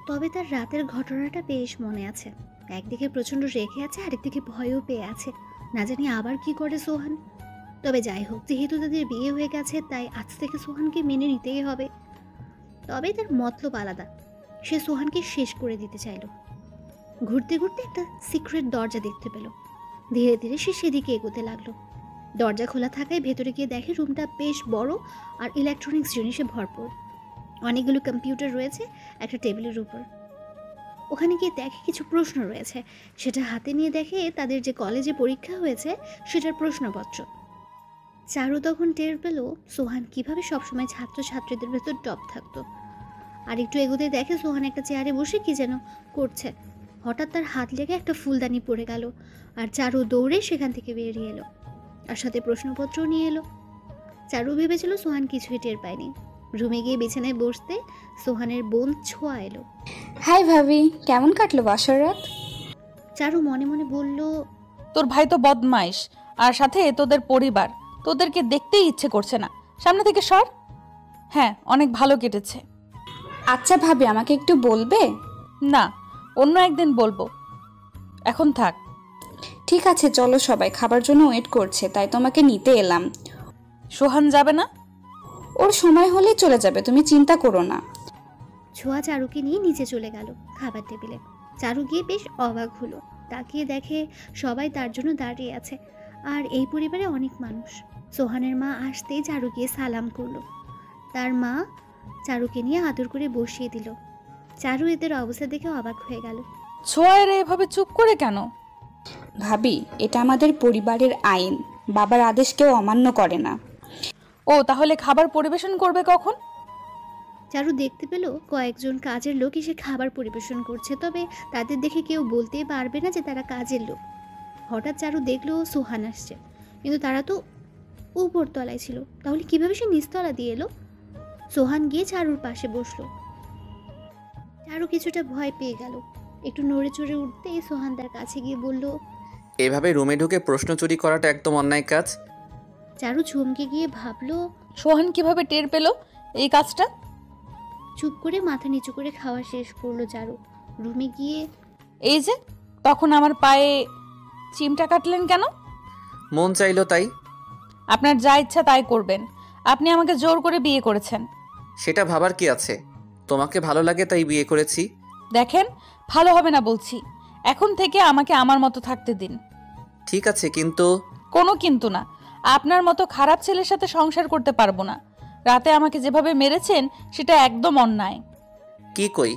তবে তার রাতের ঘটনাটা বেশ মনে আছে। একদিকে প্রচণ্ড রেগে আছে, আরেকদিকে ভয়ও পেয়ে আছে, না জানি আবার কি করে সোহান। তবে যাই হোক, যেহেতু তাদের বিয়ে হয়ে গেছে তাই আজ থেকে সোহানকে মেনে নিতেই হবে। তবে তার মতলব আলাদা। সে সোহানকে শেষ করে দিতে চাইল। ঘুরতে ঘুরতে একটা সিক্রেট দরজা দেখতে পেল। ধীরে ধীরে সে সেদিকে এগোতে লাগলো। দরজা খোলা থাকায় ভেতরে গিয়ে দেখে রুমটা বেশ বড় আর ইলেকট্রনিক্স জিনিসে ভরপুর। অনেকগুলো কম্পিউটার রয়েছে একটা টেবিলের উপর। ওখানে গিয়ে দেখে কিছু প্রশ্ন রয়েছে, সেটা হাতে নিয়ে দেখে তাদের যে কলেজে পরীক্ষা হয়েছে সেটার প্রশ্নপত্র। চারু তখন টের পেল সোহান কিভাবে সবসময় ছাত্রছাত্রীদের ভেতর টপ থাকতো। আর একটু এগোতে দেখে সোহান একটা চেয়ারে বসে কি যেন করছে। হঠাৎ তার হাত লেগে একটা ফুলদানি পড়ে গেল, আর চারু দৌড়ে সেখান থেকে বেরিয়ে এলো, আর সাথে প্রশ্নপত্রও নিয়ে এলো। চারু ভেবেছিল সোহান কিছুই টের পায়নি। রুমে গিয়ে বিছানায় বসতে সোহানের বোন ছোঁয়া এলো। হাই ভাবি, কেমন কাটলো বাসর রাত? চারু মনে মনে বলল, তোর ভাই তো বদমাইশ, আর সাথে তোদের পরিবার, তোদেরকে দেখতেই ইচ্ছে করছে না, সামনে থেকে সর। হ্যাঁ, অনেক ভালো কেটেছে। আচ্ছা ভাবি, আমাকে একটু বলবে? না, অন্য একদিন বলবো, এখন থাক। ঠিক আছে, চলো, সবাই খাবার জন্য ওয়েট করছে, তাই তোমাকে নিতে এলাম। সোহান যাবে না? ওর সময় হলেই চলে যাবে, তুমি চিন্তা করো না। ছোঁয়া চারুকে নিয়ে নিচে চলে গেল খাবার টেবিলে। চারু গিয়ে বেশ অবাক হলো, তাকিয়ে দেখে সবাই তার জন্য দাঁড়িয়ে আছে, আর এই পরিবারে অনেক মানুষ। সোহানের মা আসতেই চারু গিয়ে সালাম করলো। তার মা চারুকে নিয়ে আদর করে বসিয়ে দিল। চারু এদের অবস্থা দেখে অবাক হয়ে গেল। ছোঁয়ার এভাবে চুপ করে কেন? ভাবি, এটা আমাদের পরিবারের আইন, বাবার আদেশ কেউ অমান্য করে না। ও, তাহলে খাবার পরিবেশন করবে কখন? চারু দেখতে পেল কয়েকজন কাজের লোক এসে খাবার পরিবেশন করছে, তবে তাদের দেখে কেউ বলতেই পারবে না যে তারা কাজের লোক। হঠাৎ চারু দেখলো সোহান আসছে, কিন্তু তারা তো উপর তলায় ছিল, তাহলে কিভাবে সে নিচতলা দিয়ে এলো? সোহান গিয়ে চারুর পাশে বসলো। চারু কিছুটা ভয় পেয়ে গেল, একটু নড়ে চড়ে উঠতেই সোহান তার কাছে গিয়ে বলল, এভাবে রুমে ঢুকে প্রশ্ন চুরি করাটা একদম অন্যায় কাজ। চারু চমকে গিয়ে ভাবলো সোহান কিভাবে টের পেল এই কাজটা। চুপ করে মাথা নিচু করে খাওয়া শেষ করলো চারু। রুমে গিয়ে, এই যে তখন আমার পায়ে চিমটা কাটলেন কেন? মন চাইলো তাই। আপনার যা ইচ্ছা তাই করবেন, আপনি আমাকে জোর করে বিয়ে করেছেন। সেটা ভাবার কি আছে? তোমাকে ভালো লাগে তাই বিয়ে করেছি। দেখেন, ভালো হবে না বলছি, এখন থেকে আমাকে আমার মতো থাকতে দিন। ঠিক আছে, কিন্তু কোনো কিন্তু না, আপনার মতো খারাপ ছেলের সাথে সংসার করতে পারবো না। রাতে আমাকে যেভাবে মেরেছেন সেটা একদম অন্যায়। কি কই,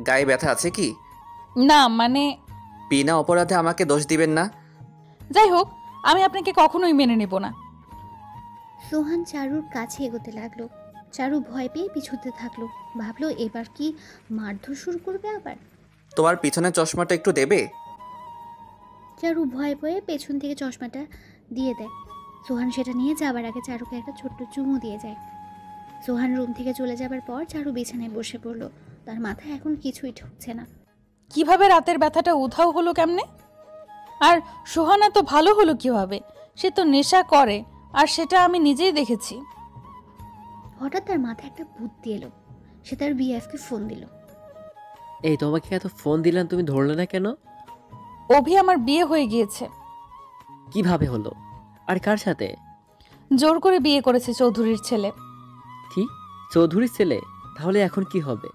গায়ে ব্যথা আছে কি? না মানে, বিনা অপরাধে আমাকে দোষ দিবেন না। যাই হোক, আমি আপনাকে কখনোই মেনে নেব না। সোহান চারুর কাছে এগোতে লাগলো। চারু ভয় পেয়ে পিছুতে থাকলো, ভাবলো এবার কি মারধর শুরু করবে আবার। তোমার পিছনে চশমাটা একটু দেবে? চারু ভয় পেয়ে পেছন থেকে চশমাটা দিয়ে দেয়। সোহান সেটা নিয়ে যাবার আগে চারুকে একটা ছোট্ট চুমু দিয়ে যায়। সোহান রুম থেকে চলে যাবার পর চারু বিছানায় বসে পড়লো। তার মাথায় এখন কিছুই ঢুকছে না। কিভাবে রাতের ব্যথাটা উধাও হলো কেমনে? আর সোহানা তো ভালো হলো কিভাবে? সে তো নেশা করে, আর সেটা আমি নিজেই দেখেছি। হঠাৎ তার মাথায় একটা বুদ্ধি এলো। সে তার বিএফকে ফোন দিল। এই, তোমাকে এত ফোন দিলাম, তুমি ধরলে না কেন? অভি, আমার বিয়ে হয়ে গিয়েছে। কিভাবে হলো? আর কার সাথে? জোর করে বিয়ে করেছে চৌধুরীর ছেলে। কি, চৌধুরীর ছেলে? তাহলে এখন কি হবে?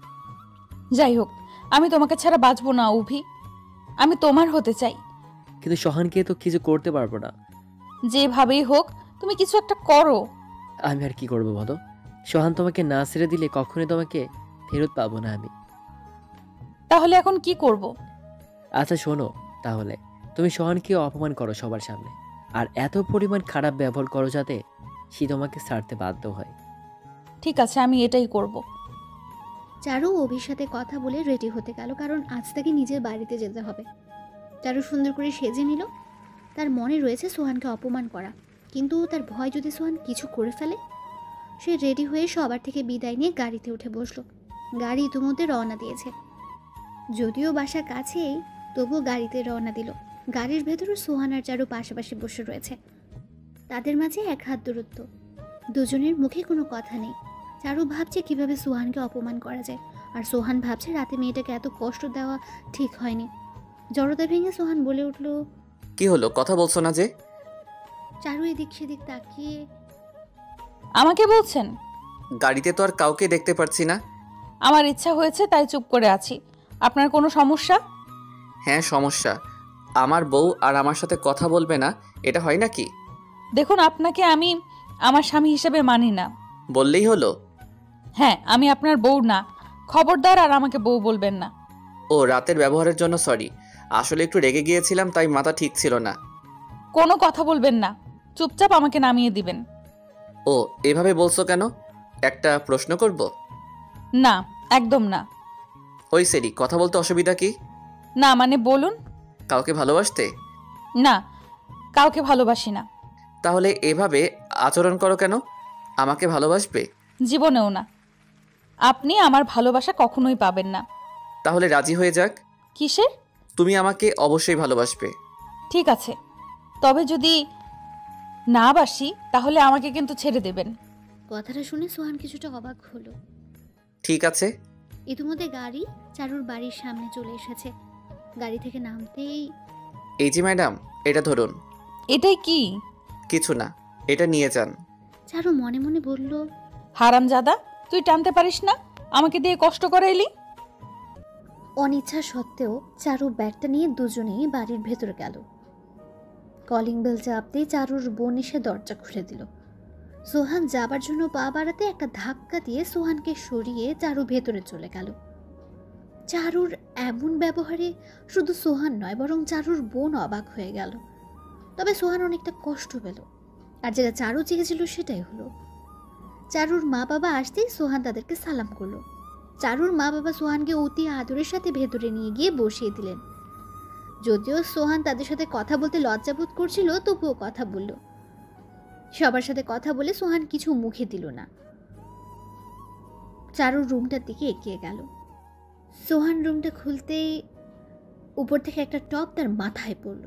যাই হোক, আমি তোমাকে ছাড়া বাঁচবো না অভি, আমি তোমার হতে চাই। কিন্তু সোহানকে তো কিছু করতে পারবো না। যেভাবেই হোক তুমি কিছু একটা করো। আমি আর কি করবো বলো? সোহান তোমাকে না ছেড়ে দিলে কখনোই তোমাকে ফেরত পাবো না আমি। তাহলে এখন কি করব? আচ্ছা শোনো, তাহলে তুমি সোহানকে অপমান করো সবার সামনে, আর এত পরিমাণ খারাপ ব্যবহার করো যাতে সে তোমাকে ছাড়তে বাধ্য হয়। ঠিক আছে, আমি এটাই করব। চারু অভির সাথে কথা বলে রেডি হতে গেল, কারণ আজ তাকে নিজের বাড়িতে যেতে হবে। চারু সুন্দর করে সেজে নিল। তার মনে রয়েছে সোহানকে অপমান করা, কিন্তু তার ভয় যদি সোহান কিছু করে ফেলে। সে রেডি হয়ে সবার থেকে বিদায় নিয়ে গাড়িতে উঠে বসলো। গাড়ি ইতিমধ্যে রওনা দিয়েছে। যদিও বাসা কাছেই, তবুও গাড়িতে রওনা দিল। গাড়ির ভেতরে সোহান আর চারু পাশাপাশি বসে রয়েছে। তাদের মাঝে এক হাত দূরত্ব, দুজনের মুখে কোনো কথা নেই। চারু ভাবছে কিভাবে সোহানকে অপমান করা যায়, আর সোহান ভাবছে রাতে মেয়েটাকে এত কষ্ট দেওয়া ঠিক হয়নি। জড়তা ভেঙে সোহান বলে উঠল, কি হলো, কথা বলছো না যে? চারু এদিক সেদিক তাকিয়ে, আমাকে বলছেন? গাড়িতে তো আর কাউকে দেখতে পারছি না। আমার ইচ্ছা হয়েছে তাই চুপ করে আছি। আপনার কোনো সমস্যা? হ্যাঁ, সমস্যা। আমার বউ আর আমার সাথে কথা বলবে না, এটা হয় নাকি? দেখুন, আপনাকে আমি আমার স্বামী হিসেবে মানি না। বললেই হলো? হ্যাঁ, আমি আপনার বউ না। খবরদার আর আমাকে বউ বলবেন না। ও, রাতের ব্যবহারের জন্য সরি। আসলে একটু রেগে গিয়েছিলাম, তাই মাথা ঠিক ছিল না। কোনো কথা বলবেন না, চুপচাপ আমাকে নামিয়ে দিবেন। ও, এভাবে বলছো কেন? একটা প্রশ্ন করব? না, একদম না। ওই সেরি, কথা বলতে অসুবিধা কি? না মানে বলুন। কাউকে ভালোবাসতে? না, কাউকে ভালোবাসি না। তাহলে এভাবে আচরণ করো কেন? আমাকে ভালোবাসবে? জীবনেও না। আপনি আমার ভালোবাসা কখনোই পাবেন না। তাহলে রাজি হয়ে যাক। কিসের? তুমি আমাকে অবশ্যই ভালোবাসবে। ঠিক আছে, তবে যদি না বাসি তাহলে আমাকে কিন্তু ছেড়ে দেবেন। কথাটা শুনে সোহান কিছুটা অবাক হলো। ঠিক আছে। ইতিমধ্যে গাড়ি চারুর বাড়ির সামনে চলে এসেছে। গাড়ি থেকে নামতেই, এই যে ম্যাডাম, এটা ধরুন। এটাই কি? কিছু না, এটা নিয়ে যান। চারু মনে মনে বলল, হারামজাদা, তুই টানতে পারিস না, আমাকে দিয়ে কষ্ট করাইলি। অনিচ্ছা সত্ত্বেও চারু ব্যাগটা নিয়ে দুজনেই বাড়ির ভেতরে গেল। কলিং বেল চাপতেই চারুর বোন এসে দরজা খুলে দিল। সোহান যাবার জন্য পা বাড়াতে একটা ধাক্কা দিয়ে সোহানকে সরিয়ে চারু ভেতরে চলে গেল। চারুর এমন ব্যবহারে শুধু সোহান নয়, বরং চারুর বোন অবাক হয়ে গেল। তবে সোহান অনেকটা কষ্ট পেল, আর যেটা চারু চেয়েছিল সেটাই হলো। চারুর মা বাবা আসতেই সোহান তাদেরকে সালাম করলো। চারুর মা বাবা সোহানকে অতি আদরের সাথে ভেতরে নিয়ে গিয়ে বসিয়ে দিলেন। যদিও সোহান তাদের সাথে কথা বলতে লজ্জাবোধ করছিল, তবুও কথা বলল। সবার সাথে কথা বলে সোহান কিছু মুখে দিল না। চারুর রুমটার দিকে এগিয়ে গেল। সোহান রুমটা খুলতেই উপর থেকে একটা টপ তার মাথায় পড়ল।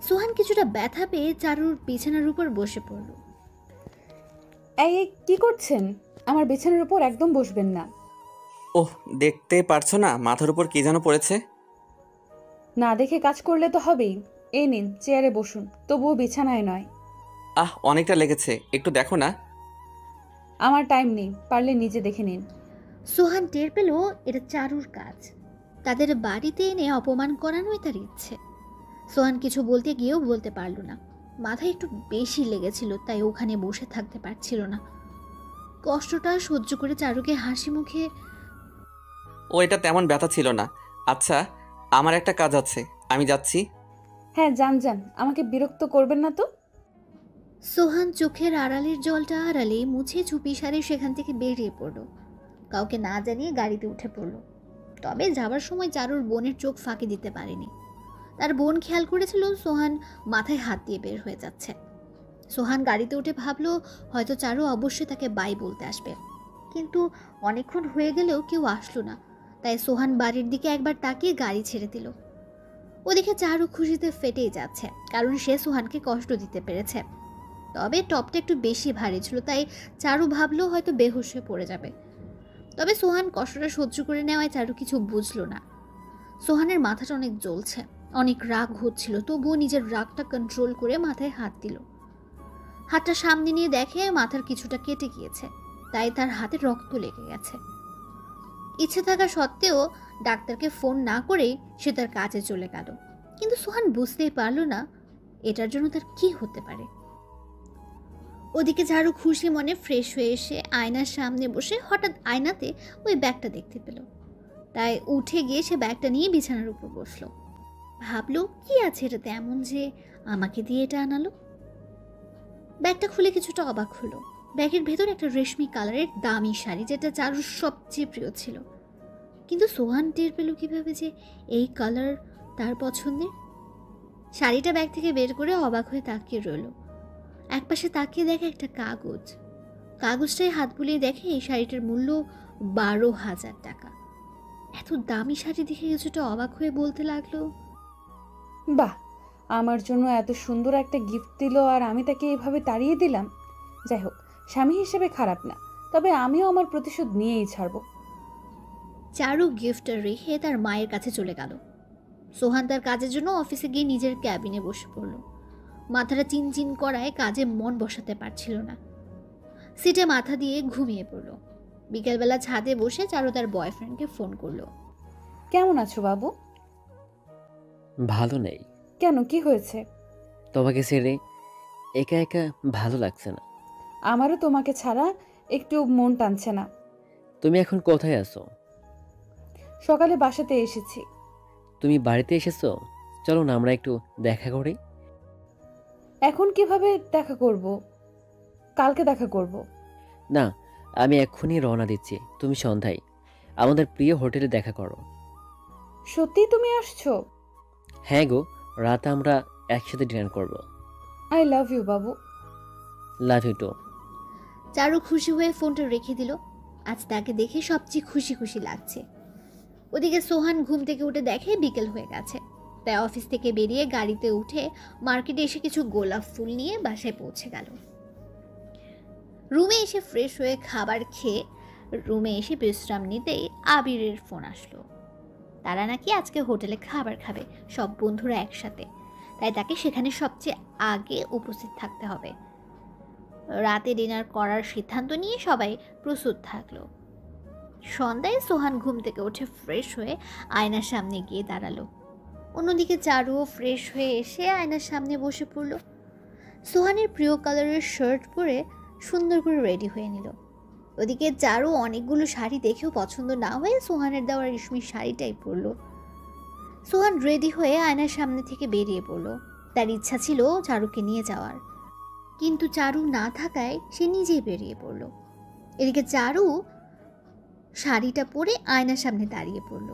সোহান কিছুটা ব্যথা পেয়ে চারুর বিছানার উপর বসে পড়ল। এই কি করছেন? আমার বিছানার উপর একদম বসবেন না। ওহ, দেখতে পারছো না মাথার উপর কি যেন পড়েছে? না দেখে কাজ করলে তো হবেই। এই নিন, চেয়ারে বসুন, তবুও বিছানায় নয়। অনেকটা লেগেছে, একটু দেখো না। আমার টাইম নেই, পারলে নিজে দেখে নিন। সোহান টের পেল এটা চারুর কাজ। তাদের বাড়িতে এনে অপমান করানোই তার ইচ্ছে। সোহান কিছু বলতে গিয়েও বলতে পারল না। মাথায় একটু বেশি লেগেছিল, তাই ওখানে বসে থাকতে পারছিল না। কষ্টটা সহ্য করে চারুকে হাসি মুখে, ও, এটা তেমন ব্যথা ছিল না। আচ্ছা, আমার একটা কাজ আছে, আমি যাচ্ছি। হ্যাঁ, যান যান, আমাকে বিরক্ত করবেন না তো। সোহান চোখের আড়ালের জলটা আড়ালে মুছে চুপি সারে সেখান থেকে বেরিয়ে পড়ল। কাউকে না জানিয়ে গাড়িতে উঠে পড়ল। তবে যাবার সময় চারুর বোনের চোখ ফাঁকি দিতে পারেনি। তার বোন খেয়াল করেছিল সোহান মাথায় হাত দিয়ে বের হয়ে যাচ্ছে। সোহান গাড়িতে উঠে ভাবলো হয়তো চারু অবশ্যই তাকে বাই বলতে আসবে, কিন্তু অনেকক্ষণ হয়ে গেলেও কেউ আসলো না। তাই সোহান বাড়ির দিকে একবার তাকিয়ে গাড়ি ছেড়ে দিল। ওদিকে চারু খুশিতে ফেটেই যাচ্ছে, কারণ সে সোহানকে কষ্ট দিতে পেরেছে। তবে টপটা একটু বেশি ভারী ছিল, তাই চারু ভাবলো হয়তো বেহুশ হয়ে পড়ে যাবে। তবে সোহান কষ্টটা সহ্য করে নেওয়ায় চারু কিছু বুঝলো না। সোহানের মাথাটা অনেক জ্বলছে, অনেক রাগ হচ্ছিল, তবুও নিজের রাগটা কন্ট্রোল করে মাথায় হাত দিল। হাতটা সামনে নিয়ে দেখে মাথার কিছুটা কেটে গিয়েছে, তাই তার হাতে রক্ত লেগে গেছে। ইচ্ছে থাকা সত্ত্বেও ডাক্তারকে ফোন না করেই সে তার কাজে চলে গেল। কিন্তু সোহান বুঝতেই পারল না এটার জন্য তার কি হতে পারে। ওদিকে ঝাড়ু খুশি মনে ফ্রেশ হয়ে এসে আয়নার সামনে বসে হঠাৎ আয়নাতে ওই ব্যাগটা দেখতে পেল। তাই উঠে গিয়ে সে ব্যাগটা নিয়ে বিছানার উপর বসলো। ভাবলো কি আছে এটাতে এমন যে আমাকে দিয়ে এটা আনালো। ব্যাগটা খুলে কিছুটা অবাক হলো। ব্যাগের ভেতর একটা রেশমি কালারের দামি শাড়ি, যেটা চারুর সবচেয়ে প্রিয় ছিল। কিন্তু সোহান টের পেল কিভাবে যে এই কালার তার পছন্দের। শাড়িটা ব্যাগ থেকে বের করে অবাক হয়ে তাকিয়ে রইল। একপাশে তাকিয়ে দেখে একটা কাগজ। কাগজটায় হাত বুলিয়ে দেখে এই শাড়িটার মূল্য 12,000 টাকা। এত দামি শাড়ি দেখে কিছুটা অবাক হয়ে বলতে লাগলো, বাহ, আমার জন্য এত সুন্দর একটা গিফট দিল আর আমি তাকে এভাবে তাড়িয়ে দিলাম। যাই হোক, স্বামী হিসেবে খারাপ না, তবে আমিও আমার প্রতিশোধ নিয়েই ছাড়ব। চারু গিফটটা রেখে তার মায়ের কাছে চলে গেল। সোহান তার কাজের জন্য অফিসে গিয়ে নিজের ক্যাবিনে বসে পড়ল। মাথাটা চিনচিন করায় কাজে মন বসাতে পারছিল না। সিটে মাথা দিয়ে ঘুমিয়ে পড়ল। বিকেলবেলা ছাদে বসে চারু তার বয়ফ্রেন্ডকে ফোন করলো। কেমন আছো বাবু? ভালো নেই। কেন, কি হয়েছে? তোমাকে ছেড়ে একা একা ভালো লাগছে না। আমারও তোমাকে ছাড়া একটু মন টানছে না। তুমি এখন কোথায় আছো? সকালে বাসাতে এসেছি। তুমি বাড়িতে এসেছো? চলো না আমরা একটু দেখা করি। এখন কিভাবে দেখা করব? কালকে দেখা করব। না, আমি এক্ষুনি রওনা দিচ্ছি। তুমি সন্ধ্যায় আমাদের প্রিয় হোটেলে দেখা করো। সত্যি তুমি আসছো? হ্যাঁ গো, রাতে আমরা একসাথে ডিনার করব। I love you Babu. Love you two. চারু খুশি হয়ে ফোনটা রেখে দিল। আজ তাকে দেখে সবচেয়ে খুশি খুশি লাগছে। ওদিকে সোহান ঘুম থেকে উঠে দেখে বিকেল হয়ে গেছে। তাই অফিস থেকে বেরিয়ে গাড়িতে উঠে মার্কেটে এসে কিছু গোলাপ ফুল নিয়ে বাসায় পৌঁছে গেল। রুমে এসে ফ্রেশ হয়ে খাবার খেয়ে রুমে এসে বিশ্রাম নিতেই আবিরের ফোন আসলো। তারা নাকি আজকে হোটেলে খাবার খাবে, সব বন্ধুরা একসাথে। তাই তাকে সেখানে সবচেয়ে আগে উপস্থিত থাকতে হবে। রাতে ডিনার করার সিদ্ধান্ত নিয়ে সবাই প্রস্তুত থাকলো। সন্ধ্যায় সোহান ঘুম থেকে উঠে ফ্রেশ হয়ে আয়নার সামনে গিয়ে দাঁড়ালো। অন্যদিকে চারুও ফ্রেশ হয়ে এসে আয়নার সামনে বসে পড়ল। সোহানের প্রিয় কালারের শার্ট পরে সুন্দর করে রেডি হয়ে নিল। ওদিকে চারু অনেকগুলো শাড়ি দেখেও পছন্দ না হয়ে সোহানের দেওয়া রেশমি শাড়িটাই পরল। সোহান রেডি হয়ে আয়নার সামনে থেকে বেরিয়ে পড়ল। তার ইচ্ছা ছিল চারুকে নিয়ে যাওয়ার, কিন্তু চারু না থাকায় সে নিজেই বেরিয়ে পড়ল। এদিকে চারু শাড়িটা পরে আয়নার সামনে দাঁড়িয়ে পড়ল।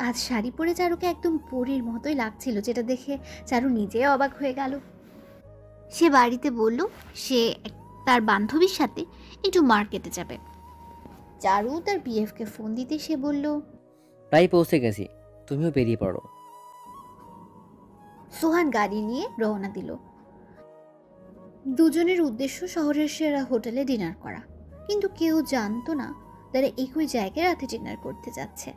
আজ শাড়ি পরে চারুকে একদম পরীর মতোই লাগছিল, যেটা দেখে চারু নিজেই অবাক হয়ে গেল। সে বাড়িতে বলল সে তার বান্ধবীর সাথে একটু মার্কেটে যাবে। চারু তার বিএফকে ফোন দিতে সে বলল, প্রায় পৌঁছে গেছি, তুমিও বেরিয়ে পড়ো। সোহান গাড়ি নিয়ে রওনা দিল। দুজনের উদ্দেশ্য শহরের সেরা হোটেলে ডিনার করা, কিন্তু কেউ জানতো না তারা একই জায়গায় রাতে ডিনার করতে যাচ্ছে।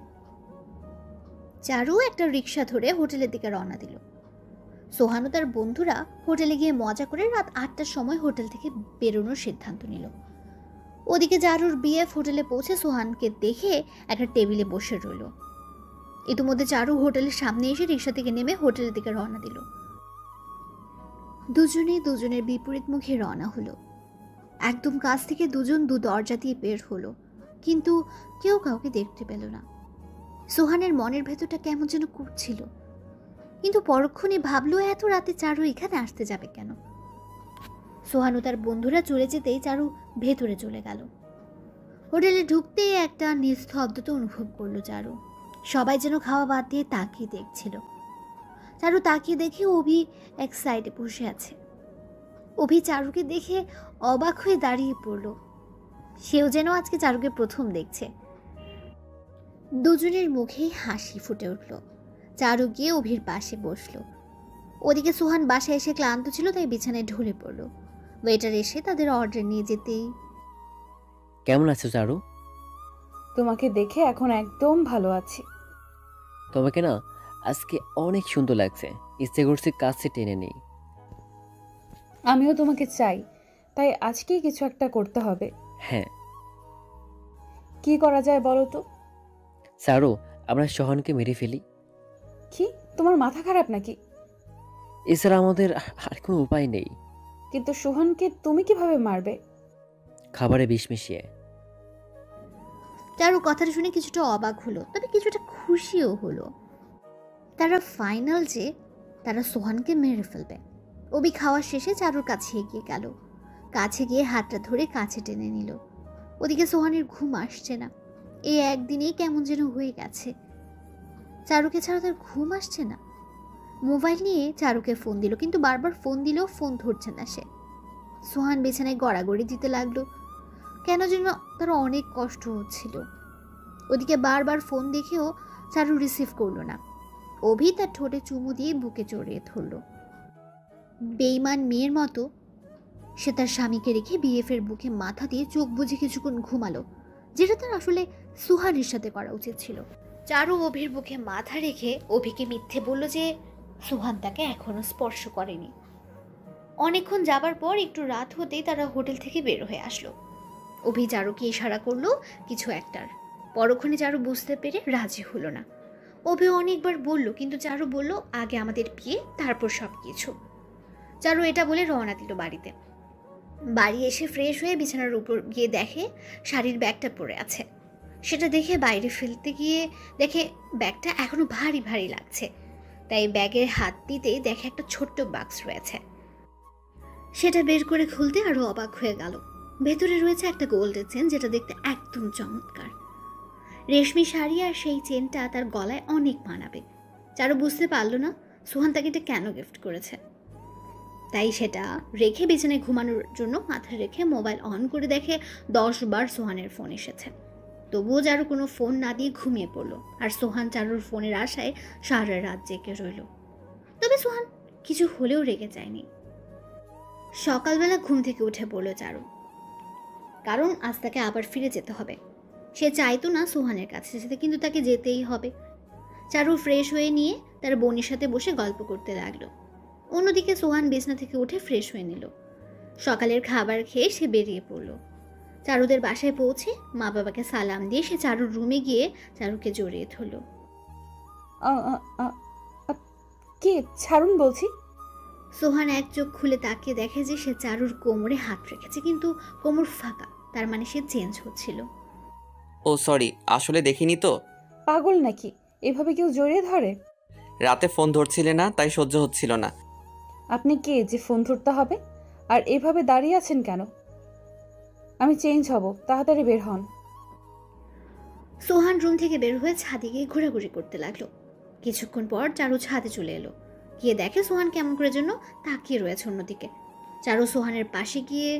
চারু একটা রিক্সা ধরে হোটেলের দিকে রওনা দিল। সোহান ও তার বন্ধুরা হোটেলে গিয়ে মজা করে রাত 8টার সময় হোটেল থেকে বেরোনোর সিদ্ধান্ত নিল। ওদিকে চারুর বিএফ হোটেলে পৌঁছে সোহানকে দেখে একটা টেবিলে বসে রইল। ইতিমধ্যে চারু হোটেলের সামনে এসে রিক্সা থেকে নেমে হোটেলের দিকে রওনা দিল। দুজনে দুজনের বিপরীত মুখে রওনা হলো। একদম কাছ থেকে দুজন দু দরজা দিয়ে বের হলো, কিন্তু কেউ কাউকে দেখতে পেল না। সোহানের মনের ভেতরটা কেমন যেন করছিল, কিন্তু পরক্ষণে ভাবলো এত রাতে চারু এখানে আসতে যাবে কেন। সোহান ও তার বন্ধুরা চলে যেতেই চারু ভেতরে চলে গেল। হোটেলে ঢুকতেই একটা নিস্তব্ধতা অনুভব করলো চারু। সবাই যেন খাওয়া বাদ দিয়ে তাকিয়ে দেখছিল। চারু তাকিয়ে দেখে অভি এক সাইডে বসে আছে। অভি চারুকে দেখে অবাক হয়ে দাঁড়িয়ে পড়ল। সেও যেন আজকে চারুকে প্রথম দেখছে। দুজনের মুখেই হাসি ফুটে উঠল। চারু গিয়ে অভির পাশে বসলো। ওদিকে সোহান বাসায় এসে ক্লান্ত ছিল, তাই বিছানায় ঢলে পড়ল। ওয়েটার এসে তাদের অর্ডার নিয়ে যেতেই, কেমন আছো চারু? তোমাকে দেখে এখন একদম ভালো আছি। তোমাকে না আজকে অনেক সুন্দর লাগছে, ইচ্ছে করছে কাছে টেনে নেই। আমিও তোমাকে চাই, তাই আজকেই কিছু একটা করতে হবে। হ্যাঁ, কি করা যায় বলো তো? চারু, আমরা সোহানকে মেরে ফেলি। কি, তোমার মাথা খারাপ নাকি? এছাড়া আমাদের আর কোনো উপায় নেই। কিন্তু সোহানকে তুমি কিভাবে মারবে? খাবারে বিষ মিশিয়ে। চারু কথাটা শুনে কিছুটা অবাক হলো, তবে কিছুটা খুশিও হলো। তারা ফাইনাল যে তারা সোহানকে মেরে ফেলবে। অভি খাওয়া শেষে চারুর কাছে এগিয়ে গেল। কাছে গিয়ে হাতটা ধরে কাছে টেনে নিল। ওদিকে সোহানের ঘুম আসছে না। এই একদিনেই কেমন যেন হয়ে গেছে। চারুকে ছাড়া তার ঘুম আসছে না। মোবাইল নিয়ে চারুকে ফোন দিল, কিন্তু বারবার ফোন দিলেও ফোন ধরছে না সে। সোহান বিছানায় গড়াগড়ি দিতে লাগলো। কেন যেন তার অনেক কষ্ট হচ্ছিল। ওদিকে বারবার ফোন দেখেও চারু রিসিভ করলো না। অভি তার ঠোঁটে চুমু দিয়ে বুকে জড়িয়ে ধরল। বেইমান মেয়ের মতো সে তার স্বামীকে রেখে বিএফের বুকে মাথা দিয়ে চোখ বুজে কিছুক্ষণ ঘুমালো, যেটা তার আসলে সুহানের সাথে করা উচিত ছিল। চারু অভির বুকে মাথা রেখে অভিকে মিথ্যে বলল যে সুহান তাকে এখনো স্পর্শ করেনি। অনেকক্ষণ যাবার পর একটু রাত হতেই তারা হোটেল থেকে বের হয়ে আসলো। অভি চারুকে ইশারা করলো কিছু একটার। পরক্ষণে চারু বুঝতে পেরে রাজি হলো না। অভি অনেকবার বলল, কিন্তু চারু বলল আগে আমাদের বিয়ে, তারপর সব কিছু। চারু এটা বলে রওনা দিল বাড়িতে। বাড়ি এসে ফ্রেশ হয়ে বিছানার উপর গিয়ে দেখে শাড়ির ব্যাগটা পড়ে আছে। সেটা দেখে বাইরে ফেলতে গিয়ে দেখে ব্যাগটা এখনো ভারী ভারী লাগছে, তাই ব্যাগের হাত দিতেই দেখে একটা ছোট্ট বাক্স রয়েছে। সেটা বের করে খুলতে আরো অবাক হয়ে গেল। ভেতরে রয়েছে একটা গোল্ডের চেন, যেটা দেখতে একদম চমৎকার। রেশমি শাড়ি আর সেই চেনটা তার গলায় অনেক মানাবে। চারু বুঝতে পারলো না সোহান তাকে এটা কেন গিফট করেছে, তাই সেটা রেখে বিছানায় ঘুমানোর জন্য মাথায় রেখে মোবাইল অন করে দেখে 10 বার সোহানের ফোন এসেছে। তবুও চারু কোনো ফোন না দিয়ে ঘুমিয়ে পড়লো, আর সোহান চারুর ফোনের আশায় সারা রাত জেগে রইল। তবে সোহান কিছু হলেও রেগে যায়নি। সকালবেলা ঘুম থেকে উঠে পড়ল চারু, কারণ আজ তাকে আবার ফিরে যেতে হবে। সে চাইতো না সোহানের কাছে যেতে, কিন্তু তাকে যেতেই হবে। চারু ফ্রেশ হয়ে নিয়ে তার বোনের সাথে বসে গল্প করতে লাগলো। অন্যদিকে সোহান বিছনা থেকে উঠে ফ্রেশ হয়ে নিল। সকালের খাবার খেয়ে সে বেরিয়ে পড়ল। চারুদের বাসায় পৌঁছে মা বাবাকে সালাম দিয়ে সে চারুর রুমে গিয়ে চারুকে জড়িয়ে ধরল। কে? ছাড়ুন বলছি। সোহান এক চোখ খুলে তাকিয়ে দেখে যে সে চারুর কোমরে হাত রেখেছে, কিন্তু কোমর ফাঁকা, তার মানে সে চেঞ্জ হচ্ছিল। ও সরি, আসলে দেখিনি তো। পাগল নাকি? এভাবে কেউ জড়িয়ে ধরে? রাতে ফোন ধরছিলে না, তাই সহ্য হচ্ছিল না। আপনি কে যে ফোন ধরতে হবে? আর এভাবে দাঁড়িয়ে আছেন কেন? আমি চেঞ্জ হব, তাড়াতাড়ি বের হন। সোহান রুম থেকে বের হয়ে ছাদে গিয়ে ঘোরাঘুরি করতে লাগলো। কিছুক্ষণ পর চারু ছাদে চলে এলো। গিয়ে দেখে সোহান কেমন করে জন্য তাকিয়ে রয়েছে অন্যদিকে। চারু সোহানের পাশে গিয়ে,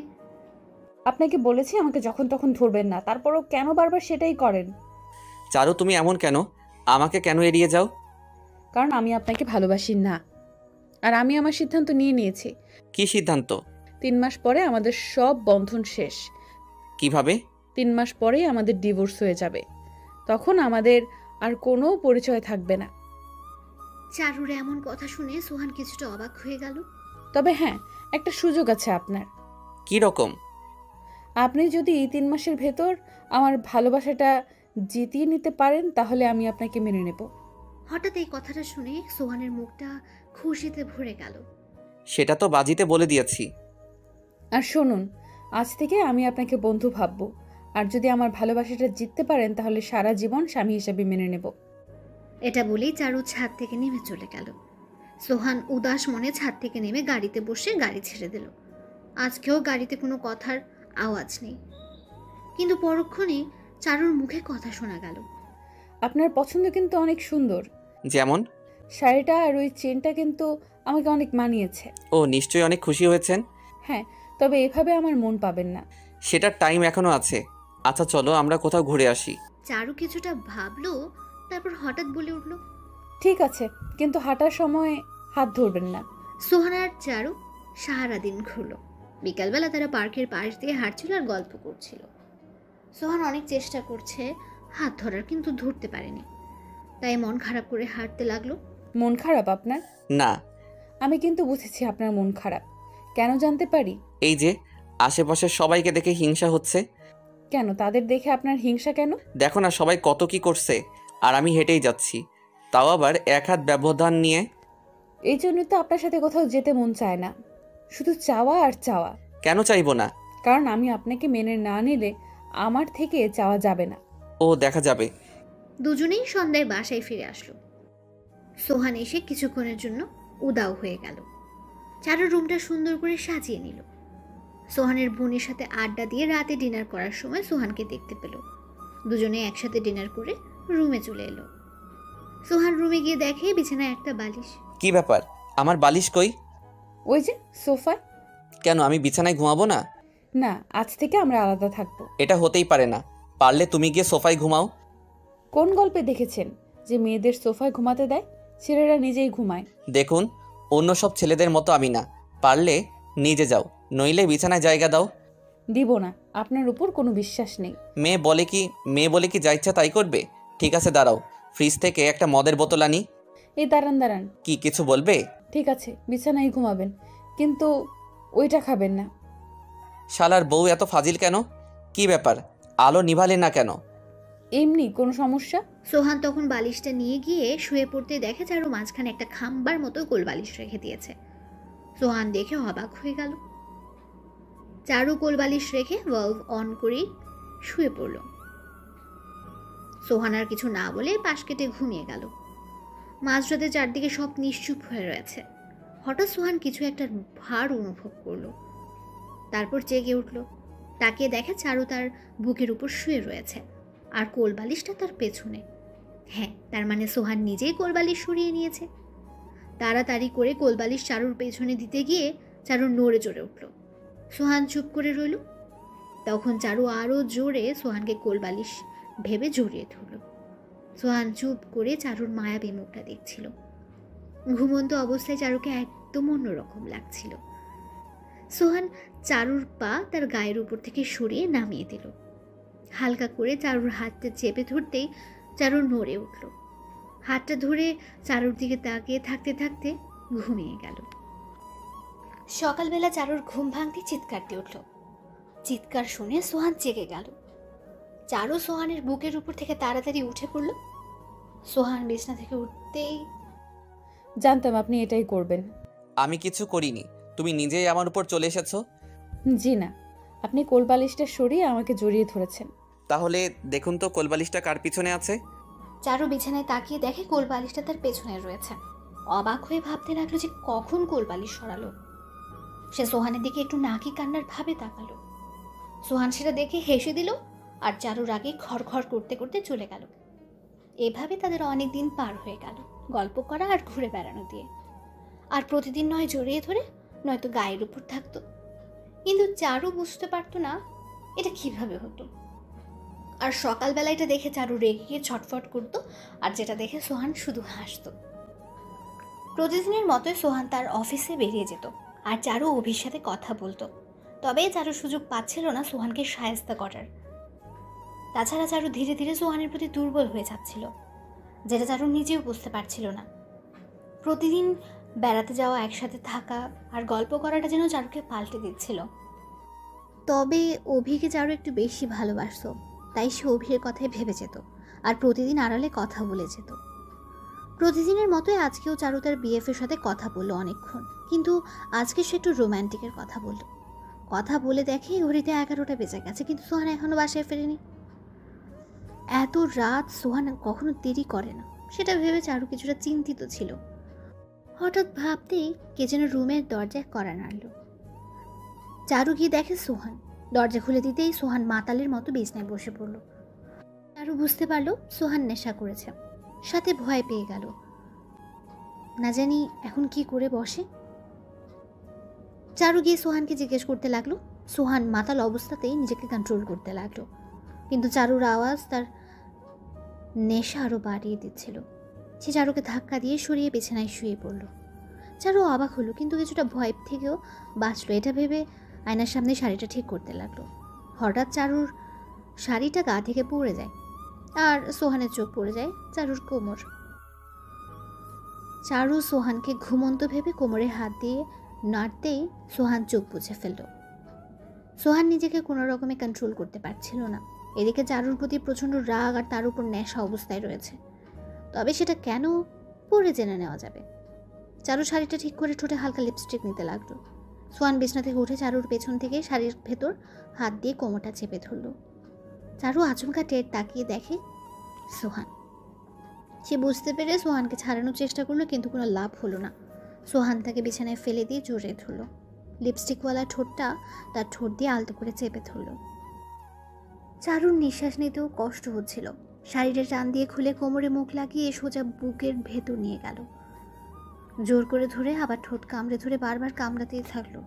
আপনাকে বলেছি আমাকে যখন তখন ধরবেন না, তারপরও কেন বারবার সেটাই করেন? চারু, তুমি এমন কেন? আমাকে কেন এড়িয়ে যাও? কারণ আমি আপনাকে ভালোবাসি না, আর আমি আমার সিদ্ধান্ত নিয়ে নিয়েছি। কি সিদ্ধান্ত? 3 মাস পরে আমাদের সব বন্ধন শেষ। কিভাবে? 3 মাস পরেই আমাদের ডিভোর্স হয়ে যাবে। তখন আমাদের আর কোনো পরিচয় থাকবে না। চারুর এমন কথা শুনে সোহান কিছুটা অবাক হয়ে গেল। তবে হ্যাঁ, একটা সুযোগ আছে আপনার। কি রকম? আপনি যদি 3 মাসের ভেতর আমার ভালোবাসাটা জিতিয়ে নিতে পারেন, তাহলে আমি আপনাকে মেনে নেব। হঠাৎ এই কথাটা শুনে সোহানের মুখটা খুশিতে ভরে গেল। সেটা তো বাজিতে বলে দিয়েছি। আর শুনুন, আজ থেকে আমি আপনাকে বন্ধু ভাববো, আর যদি আমার ভালোবাসাটা জিততে পারেন তাহলে সারা জীবন স্বামী হিসেবে মেনে নেব। এটা বলেই চারু ছাদ থেকে নেমে চলে গেল। সোহান উদাস মনে ছাদ থেকে নেমে গাড়িতে বসে গাড়ি ছেড়ে দিল। আজকেও গাড়িতে কোনো কথার আওয়াজ নেই, কিন্তু পরক্ষণে চারুর মুখে কথা শোনা গেল। আপনার পছন্দ কিন্তু অনেক সুন্দর। যেমন? শাড়িটা আর ওই চেনটা কিন্তু আমাকে অনেক মানিয়েছে। ও, নিশ্চয়ই অনেক খুশি হয়েছেন। হ্যাঁ, তবে এভাবে আমার মন পাবেন না। সেটার টাইম এখনো আছে। আচ্ছা চলো আমরা কোথাও ঘুরে আসি। চারু কিছুটা ভাবলো, তারপর হঠাৎ বলে উঠল, ঠিক আছে, কিন্তু হাঁটার সময় হাত ধরবেন না। সোহান আর চারু সারাদিন ঘুরলো। বিকালবেলা তারা পার্কের পাশ দিয়ে হাঁটছিল আর গল্প করছিল। সোহান অনেক চেষ্টা করছে হাত ধরার, কিন্তু ধরতে পারেনি, তাই মন খারাপ করে হাঁটতে লাগলো। মন খারাপ আপনার? না। আমি কিন্তু বুঝেছি আপনার মন খারাপ। কেন জানতে পারি? এই যে আশেপাশে সবাইকে দেখে হিংসা হচ্ছে। কেন, তাদের দেখে আপনার হিংসা কেন? দেখো না সবাই কত কি করছে, আর আমি হেঁটেই যাচ্ছি, তাও আবার 1 হাত ব্যবধান নিয়ে। এই জন্যই তো আপনার সাথে কোথাও যেতে মন চায় না, শুধু চাওয়া আর চাওয়া। কেন চাইবো না? কারণ আমি আপনাকে মেনে না নিলে আমার থেকে চাওয়া যাবে না। ও, দেখা যাবে। দুজনেই সন্ধ্যায় বাসায় ফিরে আসলো। সোহান এসে কিছুক্ষণের জন্য উদাও হয়ে গেল। চারুর রুমটা সুন্দর করে সাজিয়ে নিল। সোহানের বোনের সাথে আড্ডা দিয়ে রাতে ডিনার করার সময় সোহানকে দেখতে পেল। দুজনে একসাথে ডিনার করে রুমে চলে এলো। সোহান রুমে গিয়ে দেখে বিছানায় একটা বালিশ। কি ব্যাপার, আমার বালিশ কই? ওই যে সোফায়। কেন, আমি বিছানায় ঘুমাবো না? না, আজ থেকে আমরা আলাদা থাকবো। এটা হতেই পারে না। পারলে তুমি গিয়ে সোফায় ঘুমাও। কোন গল্পে দেখেছেন যে মেয়েদের সোফায় ঘুমাতে দেয়? ছেলেরা নিজেই ঘুমায়। দেখুন, অন্য সব ছেলেদের মতো আমি না। পারলে নিজে যাও, নইলে বিছানায় জায়গা দাও। দিব না, আপনার উপর কোনো বিশ্বাস নেই। মেয়ে বলে কি যা ইচ্ছা তাই করবে? ঠিক আছে দাঁড়াও, ফ্রিজ থেকে একটা মদের বোতল আনি। এই দাঁড়ান। কি কিছু বলবে? ঠিক আছে, বিছানায় ঘুমাবেন, কিন্তু ওইটা খাবেন না। শালার বউ এত ফাজিল কেন? কি ব্যাপার, আলো নিভালে না কেন? এমনি কোনো সমস্যা? সোহান তখন বালিশটা নিয়ে গিয়ে শুয়ে পড়তে দেখে চারু মাঝখানে একটা খাম্বার মতো গোল বালিশ রেখে দিয়েছে। সোহান দেখে অবাক হয়ে গেল। চারু কোলবালিশ রেখে ভালভ অন করে শুয়ে পড়ল। সোহান আর কিছু না বলে পাশ কেটে ঘুমিয়ে গেল। মাঝরাতে চারদিকে সব নিশ্চুপ হয়ে রয়েছে। হঠাৎ সোহান কিছু একটা ভার অনুভব করলো। তারপর জেগে উঠল। তাকিয়ে দেখে চারু তার বুকের উপর শুয়ে রয়েছে আর কোলবালিশটা তার পেছনে। হ্যাঁ, তার মানে সোহান নিজেই কোলবালিশ সরিয়ে নিয়েছে। তাড়াতাড়ি করে কোলবালিশ চারুর পেছনে দিতে গিয়ে চারু নড়ে চড়ে উঠল। সোহান চুপ করে রইল। তখন চারু আরও জোরে সোহানকে কোলবালিশ ভেবে জড়িয়ে ধরল। সোহান চুপ করে চারুর মায়াবী মুখটা দেখছিল। ঘুমন্ত অবস্থায় চারুকে একদম অন্যরকম লাগছিল। সোহান চারুর পা তার গায়ের উপর থেকে সরিয়ে নামিয়ে দিল। হালকা করে চারুর হাতটা চেপে ধরতেই চারু নড়ে উঠল। হাতটা ধরে চারুর দিকে তাকিয়ে থাকতে থাকতে ঘুমিয়ে গেল। সকালবেলা চারুর ঘুম ভাঙতে চিৎকার দিয়ে উঠল। চিৎকার শুনে সোহান জেগে গেল। চারু সোহানের বুকের উপর থেকে তাড়াতাড়ি উঠে পড়ল। সোহান বিছনা থেকে উঠতেই, জানতাম আপনি এটাই করবেন। আমি কিছু করিনি, তুমি নিজেই আমার উপর চলে এসেছো। জি না, আপনি কোলবালিশটা সরিয়ে আমাকে জড়িয়ে ধরেছেন। তাহলে দেখুন তো কোলবালিশটা কার পিছনে আছে। চারু বিছানায় তাকিয়ে দেখে কোলবালিশটা তার পেছনে রয়েছে। অবাক হয়ে ভাবতে লাগলো যে কখন কোলবালিশ সরালো। সে সোহানের দিকে একটু নাকি কান্নার ভাবে তাকালো। সোহান সেটা দেখে হেসে দিল আর চারুর আগে খড়খড় করতে করতে চলে গেল। এভাবে তাদের অনেক দিন পার হয়ে গেল, গল্প করা আর ঘুরে বেড়ানো দিয়ে। আর প্রতিদিন নয় জড়িয়ে ধরে, নয়তো গায়ের উপর থাকতো। কিন্তু চারু বুঝতে পারতো না এটা কিভাবে হতো। আর সকালবেলা এটা দেখে চারু রেগে গিয়ে ছটফট করতো, আর যেটা দেখে সোহান শুধু হাসতো। প্রতিদিনের মতোই সোহান তার অফিসে বেরিয়ে যেত আর চারু অভির সাথে কথা বলতো। তবে চারু সুযোগ পাচ্ছিল না সোহানকে শায়েস্তা করার। তাছাড়া চারু ধীরে ধীরে সোহানের প্রতি দুর্বল হয়ে যাচ্ছিল, যেটা চারু নিজেও বুঝতে পারছিল না। প্রতিদিন বেড়াতে যাওয়া, একসাথে থাকা আর গল্প করাটা যেন চারুকে পাল্টে দিচ্ছিল। তবে অভিকে চারু একটু বেশি ভালোবাসতো, তাই সে অভির কথাই ভেবে যেত আর প্রতিদিন আড়ালে কথা বলে যেত। প্রতিদিনের মতোই আজকেও চারু তার বিএফের সাথে কথা বললো অনেকক্ষণ, কিন্তু আজকে সে একটু রোম্যান্টিকের কথা বলল। কথা বলে দেখে ঘড়িতে 11টা বেজে গেছে, কিন্তু সোহান এখনো বাসায় ফেরেনি। এত রাত সোহান কখনো দেরি করে না, সেটা ভেবে চারু কিছুটা চিন্তিত ছিল। হঠাৎ ভাবতেই কে যেন রুমের দরজায় কড়া নাড়ল। চারু গিয়ে দেখে সোহান। দরজা খুলে দিতেই সোহান মাতালের মতো বিছনায় বসে পড়ল। চারু বুঝতে পারল সোহান নেশা করেছে, সাথে ভয় পেয়ে গেল। না জানি এখন কি করে বসে। চারু গিয়ে সোহানকে জিজ্ঞেস করতে লাগলো। সোহান মাতাল অবস্থাতেই নিজেকে কন্ট্রোল করতে লাগলো, কিন্তু চারুর আওয়াজ তার নেশা আরও বাড়িয়ে দিচ্ছিল। সে চারুকে ধাক্কা দিয়ে সরিয়ে বিছানায় শুয়ে পড়ল। চারু অবাক হলো, কিন্তু কিছুটা ভয় থেকেও বাঁচলো। এটা ভেবে আয়নার সামনে শাড়িটা ঠিক করতে লাগলো। হঠাৎ চারুর শাড়িটা গা থেকে পড়ে যায় আর সোহানের চোখ পড়ে যায় চারুর কোমর। চারু সোহানকে ঘুমন্ত ভেবে কোমরে হাত দিয়ে নাড়তেই সোহান চোখ বুজে ফেলল। সোহান নিজেকে কোনো রকমে কন্ট্রোল করতে পারছিল না। এদিকে চারুর প্রতি প্রচণ্ড রাগ আর তার উপর নেশা অবস্থায় রয়েছে। তবে সেটা কেন পরে জেনে নেওয়া যাবে। চারু শাড়িটা ঠিক করে ঠোঁটে হালকা লিপস্টিক নিতে লাগলো। সোহান বিছনা থেকে উঠে চারুর পেছন থেকে শাড়ির ভেতর হাত দিয়ে কোমরটা চেপে ধরল। চারু আচমকা টের তাকিয়ে দেখে সোহান। সে বুঝতে পেরে সোহানকে ছাড়ানোর চেষ্টা করলো, কিন্তু কোনো লাভ হলো না। সোহান তাকে বিছানায় ফেলে দিয়ে জড়িয়ে ধরল। লিপস্টিকওয়ালা ঠোঁটটা তার ঠোঁট দিয়ে আলতো করে চেপে ধরল। চারুর নিঃশ্বাস নিতেও কষ্ট হচ্ছিল। শাড়িটা টান দিয়ে খুলে কোমরে মুখ লাগিয়ে সোজা বুকের ভেতর নিয়ে গেল। জোর করে ধরে আবার ঠোঁট কামড়ে ধরে বারবার কামড়াতেই থাকলো।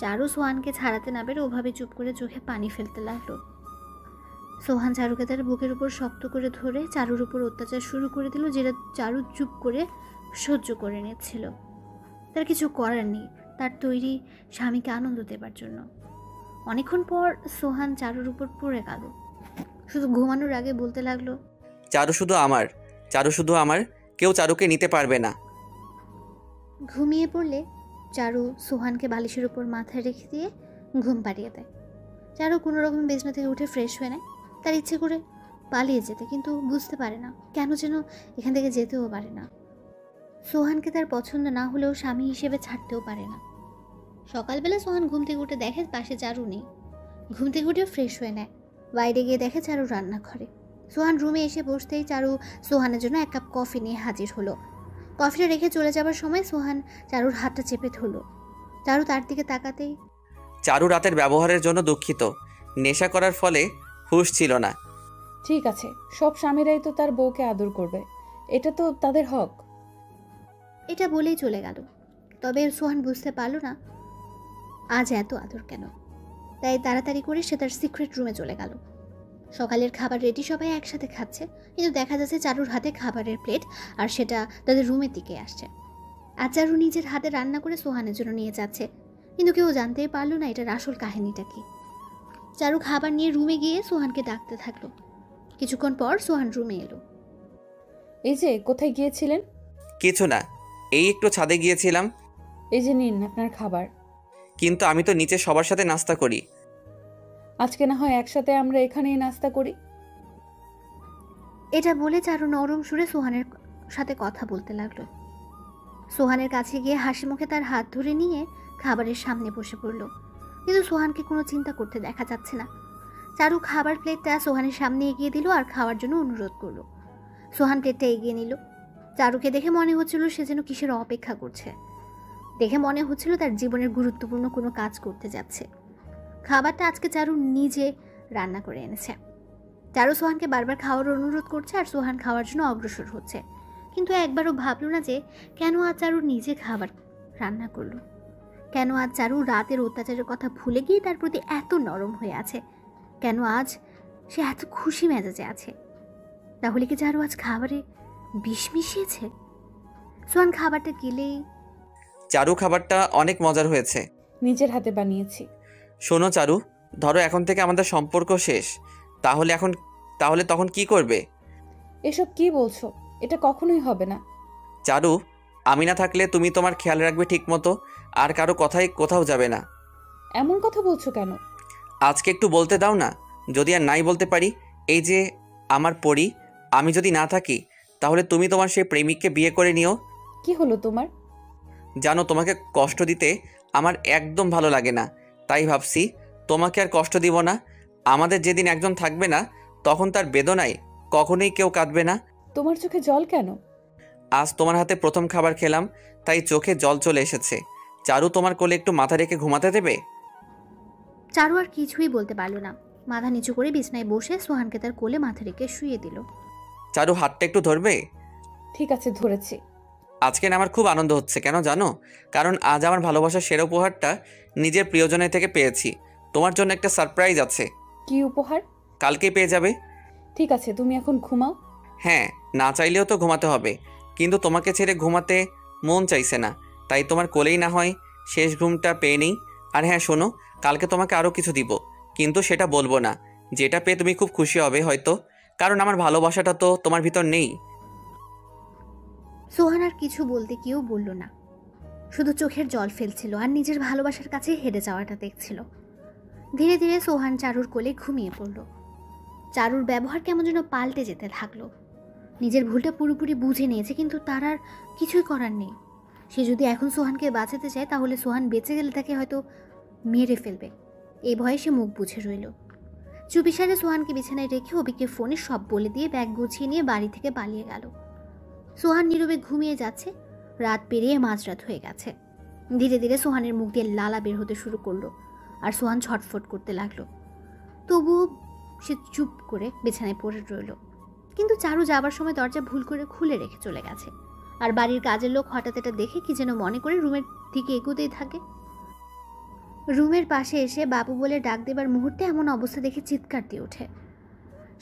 চারু সোহানকে ছাড়াতে না পেরে ওভাবে চুপ করে চোখে পানি ফেলতে লাগলো। সোহান চারুকে তার বুকের উপর শক্ত করে ধরে চারুর উপর অত্যাচার শুরু করে দিল, যেটা চারু চুপ করে সহ্য করে নিচ্ছিল। তার কিছু করার নেই, তার তৈরি স্বামীকে আনন্দ দেবার জন্য। অনেকক্ষণ পর সোহান চারুর উপর পড়ে গেল। শুধু ঘুমানোর আগে বলতে লাগলো, চারু শুধু আমার, চারু শুধু আমার, কেউ চারুকে নিতে পারবে না। ঘুমিয়ে পড়লে চারু সোহানকে বালিশের উপর মাথায় রেখে দিয়ে ঘুম পাড়িয়ে দেয়। চারু কোনো রকম বিছানা থেকে উঠে ফ্রেশ হয়ে নেয়। তার ইচ্ছে করে পালিয়ে যেতে, কিন্তু বুঝতে পারে না কেন যেন এখান থেকে যেতেও পারে না। সোহানকে তার পছন্দ না হলেও স্বামী হিসেবে ছাড়তেও পারে না। সকালবেলা সোহান ঘুম থেকে উঠে দেখে পাশে চারু নেই। ঘুম থেকে উঠে ফ্রেশ হয়ে নেয়। বাইরে গিয়ে দেখে চারু রান্নাঘরে। সোহান রুমে এসে বসতেই চারু সোহানের জন্য 1 কাপ কফি নিয়ে হাজির হলো। কফিটা রেখে চলে যাবার সময় সোহান চারুর হাতটা চেপে ধরল। চারু তার দিকে তাকাতেই, চারু রাতের ব্যবহারের জন্য দুঃখিত। নেশা করার ফলে হুঁশ ছিল না। ঠিক আছে, সব স্বামীরাই তো তার বউকে আদর করবে, এটা তো তাদের হক। এটা বলেই চলে গেল। তবে সোহান বুঝতে পারল না আজ এত আদর কেন। তাই তাড়াতাড়ি করে সে তার সিক্রেট রুমে চলে গেল। সকালের খাবার রেডি, সবাই একসাথে খাচ্ছে, কিন্তু দেখা যাচ্ছে চারুর হাতে খাবারের প্লেট আর সেটা তাদের রুমের দিকে আসছে। আর চারু নিজের হাতে রান্না করে সোহানের জন্য নিয়ে যাচ্ছে, কিন্তু কেউ জানতেই পারলো না এটার আসল কাহিনীটা কি। চারু খাবার নিয়ে রুমে গিয়ে সোহানকে ডাকতে থাকলো। কিছুক্ষণ পর সোহান রুমে এলো। এই যে, কোথায় গিয়েছিলেন? কিছু না, এই একটু ছাদে গিয়েছিলাম। এই যে নিন আপনার খাবার। কিন্তু আমি তো নিচে সবার সাথে নাস্তা করি। আজকে না হয় একসাথে আমরা এখানেই নাস্তা করি। এটা বলে চারু নরম সুরে সোহানের সাথে কথা বলতে লাগলো। সোহানের কাছে গিয়ে হাসি মুখে তার হাত ধরে নিয়ে খাবারের সামনে বসে পড়ল, কিন্তু সোহানকে কোনো চিন্তা করতে দেখা যাচ্ছে না। চারু খাবার প্লেটটা সোহানের সামনে এগিয়ে দিল আর খাওয়ার জন্য অনুরোধ করলো। সোহান প্লেটটা এগিয়ে নিল। চারুকে দেখে মনে হচ্ছিল সে যেন কিসের অপেক্ষা করছে। দেখে মনে হচ্ছিল তার জীবনের গুরুত্বপূর্ণ কোনো কাজ করতে যাচ্ছে। খাবারটা আজকে চারু নিজে রান্না করে এনেছে। চারু সোহানকে বারবার খাওয়ার অনুরোধ করছে আর সোহান খাওয়ার জন্য অগ্রসর হচ্ছে, কিন্তু একবারও ভাবলো না যে কেন আজ চারু নিজে খাবার রান্না করলো। কেন আজ চারু রাতের অত্যাচারের কথা ভুলে গিয়ে তার প্রতি এত নরম হয়ে আছে। কেন আজ সে এত খুশি মেজাজে আছে। তাহলে কি চারু আজ খাবারে বিষ মিশিয়েছে? সোহান খাবারটা গিলেই, চারু খাবারটা অনেক মজার হয়েছে, নিজের হাতে বানিয়েছি। শোনো চারু, ধরো এখন থেকে আমাদের সম্পর্ক শেষ, তাহলে তখন কি করবে? এসব কি বলছো? এটা কখনোই হবে না। চারু, আমি না থাকলে তুমি তোমার খেয়াল রাখবে ঠিক মতো, আর কারো কথাই কোথাও যাবে না। এমন কথা বলছো কেন? আজকে একটু বলতে দাও না। যদি আর নাই বলতে পারি, এই যে আমার পরি, আমি যদি না থাকি তাহলে তুমি তোমার সেই প্রেমিককে বিয়ে করে নিও। কি হলো তোমার? জানো, তোমাকে কষ্ট দিতে আমার একদম ভালো লাগে না, তাই ভাবছি তোমাকে আর কষ্ট দিব না। আমাদের যেদিন একজন থাকবে না, তখন তার বেদনায় কখনোই কেউ কাঁদবে না। তোমার চোখে জল কেন? আজ তোমার হাতে প্রথম খাবার খেলাম, তাই চোখে জল চলে এসেছে। চারু, তোমার কোলে একটু মাথা রেখে ঘুমাতে দেবে? চারু আর কিছুই বলতে পারলো না। মাথা নিচু করে বিছানায় বসে সোহানকে তার কোলে মাথা রেখে শুয়ে দিল। চারু, হাতটা একটু ধরবে? ঠিক আছে, ধরেছি। আজকে না আমার খুব আনন্দ হচ্ছে, কেন জানো? কারণ আজ আমার ভালোবাসার সেরা উপহারটা নিজের প্রিয়জনের থেকে পেয়েছি। তোমার জন্য একটা সারপ্রাইজ আছে। কি উপহার? কালকেই পেয়ে যাবে। ঠিক আছে, তুমি এখন ঘুমাও। হ্যাঁ, না চাইলেও তো ঘুমাতে হবে, কিন্তু তোমাকে ছেড়ে ঘুমাতে মন চাইছে না, তাই তোমার কোলেই না হয় শেষ ঘুমটা পেয়ে নেই। আর হ্যাঁ শোনো, কালকে তোমাকে আরও কিছু দিব, কিন্তু সেটা বলবো না। যেটা পেয়ে তুমি খুব খুশি হবে হয়তো, কারণ আমার ভালোবাসাটা তো তোমার ভিতর নেই। সোহান আর কিছু বলতে কেউ বলল না, শুধু চোখের জল ফেলছিল আর নিজের ভালোবাসার কাছে হেরে যাওয়াটা দেখছিল। ধীরে ধীরে সোহান চারুর কোলে ঘুমিয়ে পড়ল। চারুর ব্যবহার কেমন যেন পাল্টে যেতে লাগলো। নিজের ভুলটা পুরোপুরি বুঝে নিয়েছে, কিন্তু তার আর কিছুই করার নেই। সে যদি এখন সোহানকে বাঁচাতে চায়, তাহলে সোহান বেঁচে গেলে তাকে হয়তো মেরে ফেলবে। এই ভয়ে সে মুখ বুঝে রইল। চুপিসারে সোহানকে বিছানায় রেখে অবিকে ফোনে সব বলে দিয়ে ব্যাগ গুছিয়ে নিয়ে বাড়ি থেকে পালিয়ে গেল। সোহান নীরবে ঘুমিয়ে যাচ্ছে। রাত পেরিয়ে মাঝরাত হয়ে গেছে। ধীরে ধীরে সোহানের মুখ দিয়ে লালা বের হতে শুরু করলো আর সোহান ছটফট করতে লাগলো। তবুও সে চুপ করে বিছানায় পড়ে রইল। কিন্তু চারু যাবার সময় দরজা ভুল করে খুলে রেখে চলে গেছে। আর বাড়ির কাজের লোক হঠাৎ এটা দেখে কি যেন মনে করে রুমের দিকে এগোতেই থাকে। রুমের পাশে এসে বাবু বলে ডাক দেবার মুহূর্তে এমন অবস্থা দেখে চিৎকার দিয়ে ওঠে।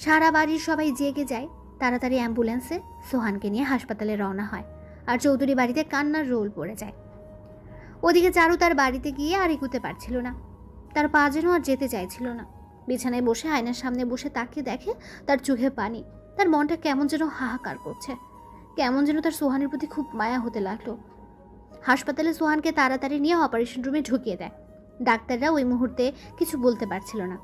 সারা বাড়ির সবাই জেগে যায়। তাড়াতাড়ি অ্যাম্বুলেন্সে সোহানকে নিয়ে হাসপাতালে রওনা হয় আর চৌধুরী বাড়িতে কান্নার রোল পড়ে যায়। ওদিকে চারু তার বাড়িতে গিয়ে আর এগোতে পারছিল না। তার পা যেন আর যেতে চাইছিল না। বিছানায় বসে আয়নার সামনে বসে তাকিয়ে দেখে তার চোখে পানি। তার মনটা কেমন যেন হাহাকার করছে। কেমন যেন তার সোহানের প্রতি খুব মায়া হতে লাগলো। হাসপাতালে সোহানকে তাড়াতাড়ি নিয়ে অপারেশন রুমে ঢুকিয়ে দেয়। ডাক্তাররা ওই মুহূর্তে কিছু বলতে পারছিল না।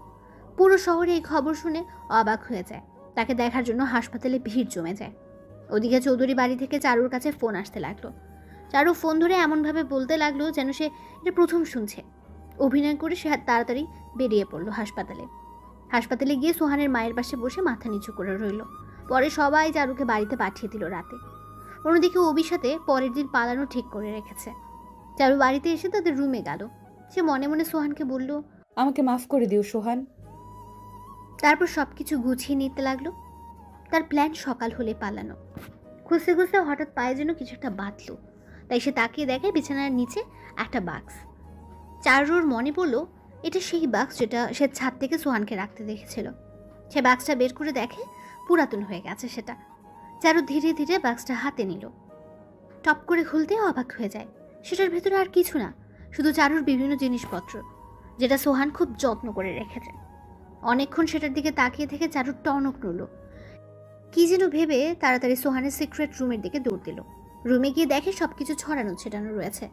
পুরো শহরে এই খবর শুনে অবাক হয়ে যায়। তাকে দেখার জন্য হাসপাতালে ভিড় জমে যায়। ওদিকে চৌধুরী বাড়ি থেকে চারুর কাছে ফোন আসতে লাগলো। চারু ফোন ধরে এমনভাবে বলতে লাগলো যেন সে এটা প্রথম শুনছে। অভিনয় করে সে তাড়াতাড়ি বেরিয়ে পড়লো হাসপাতালে গিয়ে সোহানের মায়ের পাশে বসে মাথা নিচু করে রইল। পরে সবাই চারুকে বাড়িতে পাঠিয়ে দিল রাতে। অন্যদিকে অভির সাথে পরের দিন পালানো ঠিক করে রেখেছে। চারু বাড়িতে এসে তাদের রুমে গেল। সে মনে মনে সোহানকে বলল, আমাকে মাফ করে দিও সোহান। তারপর সবকিছু গুছিয়ে নিতে লাগলো। তার প্ল্যান সকাল হলে পালানো। খুঁজতে খুঁজতে হঠাৎ পায়ে যেন কিছু একটা বাঁধলো, তাই সে তাকিয়ে দেখে বিছানার নিচে একটা বাক্স। চারুর মনে পড়লো এটা সেই বাক্স যেটা সে ছাদ থেকে সোহানকে রাখতে দেখেছিল। সে বাক্সটা বের করে দেখে পুরাতন হয়ে গেছে সেটা। চারু ধীরে ধীরে বাক্সটা হাতে নিল। টপ করে খুলতে অবাক হয়ে যায়। সেটার ভেতরে আর কিছু না, শুধু চারুর বিভিন্ন জিনিসপত্র, যেটা সোহান খুব যত্ন করে রেখেছে। অনেকক্ষণ সেটার দিকে তাকিয়ে থেকে চারুর টনক নড়ল। কি যেন ভেবে তাড়াতাড়ি সোহানের সিক্রেট রুমের দিকে দৌড় দিল। রুমে গিয়ে দেখে সবকিছু ছড়ানো ছেটানো রয়েছে,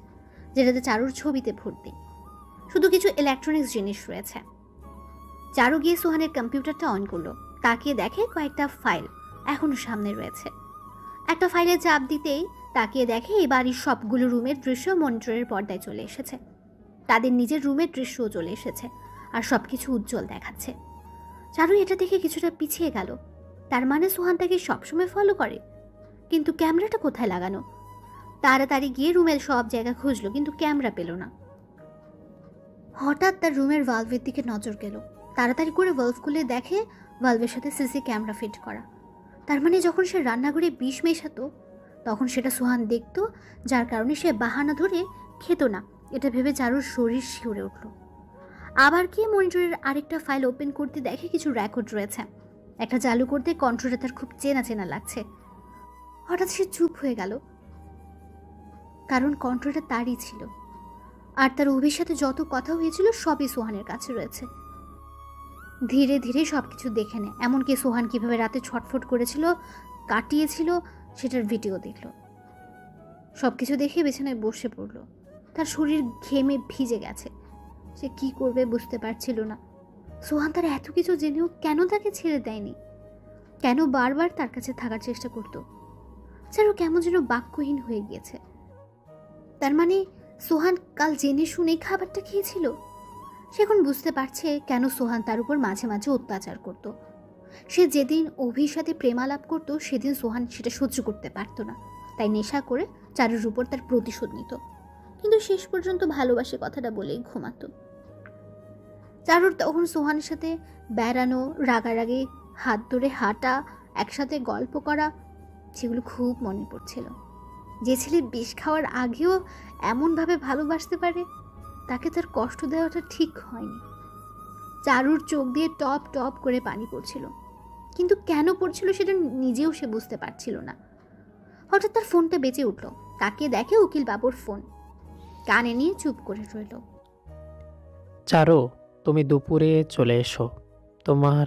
যেটাতে চারুর ছবিতে ভর্তি। শুধু কিছু ইলেকট্রনিক্স জিনিস রয়েছে। চারু গিয়ে সোহানের কম্পিউটারটা অন করলো। তাকিয়ে দেখে কয়েকটা ফাইল এখনো সামনে রয়েছে। একটা ফাইলে চাপ দিতেই তাকিয়ে দেখে এই বাড়ির সবগুলো রুমের দৃশ্য মনিটরের পর্দায় চলে এসেছে। তাদের নিজের রুমের দৃশ্যও চলে এসেছে, আর সবকিছু উজ্জ্বল দেখাচ্ছে। চারু এটা দেখে কিছুটা পিছিয়ে গেল। তার মানে সোহান তাকে সবসময় ফলো করে, কিন্তু ক্যামেরাটা কোথায় লাগানো? তাড়াতাড়ি গিয়ে রুমের সব জায়গা খুঁজলো, কিন্তু ক্যামেরা পেল না। হঠাৎ তার রুমের ভালভের দিকে নজর গেল। তাড়াতাড়ি করে ভালভ খুলে দেখে ভালভের সাথে সিসি ক্যামেরা ফিট করা। তার মানে যখন সে রান্নাঘরে বিষ মেশাতো তখন সেটা সোহান দেখতো, যার কারণে সে বাহানা ধরে খেত না। এটা ভেবে চারুর শরীর শিউরে উঠল। আবার কি মনিটরের আরেকটা ফাইল ওপেন করতে দেখে কিছু রেকর্ড রয়েছে। একটা চালু করতে কন্ট্রোলটা তার খুব চেনা চেনা লাগছে। হঠাৎ সে চুপ হয়ে গেল, কারণ কন্ট্রোলটা তারই ছিল। আর তার অভির সাথে যত কথা হয়েছিল সবই সোহানের কাছে রয়েছে। ধীরে ধীরে সবকিছু দেখে নেয়, এমনকি সোহান কিভাবে রাতে ছটফট করেছিল, কাটিয়েছিল, সেটার ভিডিও দেখল। সবকিছু দেখে বিছানায় বসে পড়ল। তার শরীর ঘেমে ভিজে গেছে। সে কি করবে বুঝতে পারছিল না। সোহান তার এত কিছু জেনেও কেন তাকে ছেড়ে দেয়নি? কেন বারবার তার কাছে থাকার চেষ্টা করত? চারু কেমন যেন বাক্যহীন হয়ে গিয়েছে। তার মানে সোহান কাল জেনে শুনে খাবারটা খেয়েছিল। সে এখন বুঝতে পারছে কেন সোহান তার উপর মাঝে মাঝে অত্যাচার করত। সে যেদিন অভির সাথে প্রেমালাপ করতো সেদিন সোহান সেটা সহ্য করতে পারতো না, তাই নেশা করে চারুর উপর তার প্রতিশোধ নিত। কিন্তু শেষ পর্যন্ত ভালোবাসে কথাটা বলেই ঘুমাতো। চারুর তখন সোহানের সাথে বেড়ানো, রাগারাগি, হাত ধরে হাঁটা, একসাথে গল্প করা, সেগুলো খুব মনে পড়ছিল। যে ছেলে বিষ খাওয়ার আগেও এমনভাবে ভালোবাসতে পারে, তাকে তার কষ্ট দেওয়াটা ঠিক হয়নি। চারুর চোখ দিয়ে টপ টপ করে পানি পড়ছিল, কিন্তু কেন পড়ছিল সেটা নিজেও সে বুঝতে পারছিল না। হঠাৎ তার ফোনটা বেজে উঠল। তাকিয়ে দেখে উকিল বাবুর ফোন। কানে নিয়ে চুপ করে রইল। চারু, তুমি দুপুরে চলে এসো, তোমার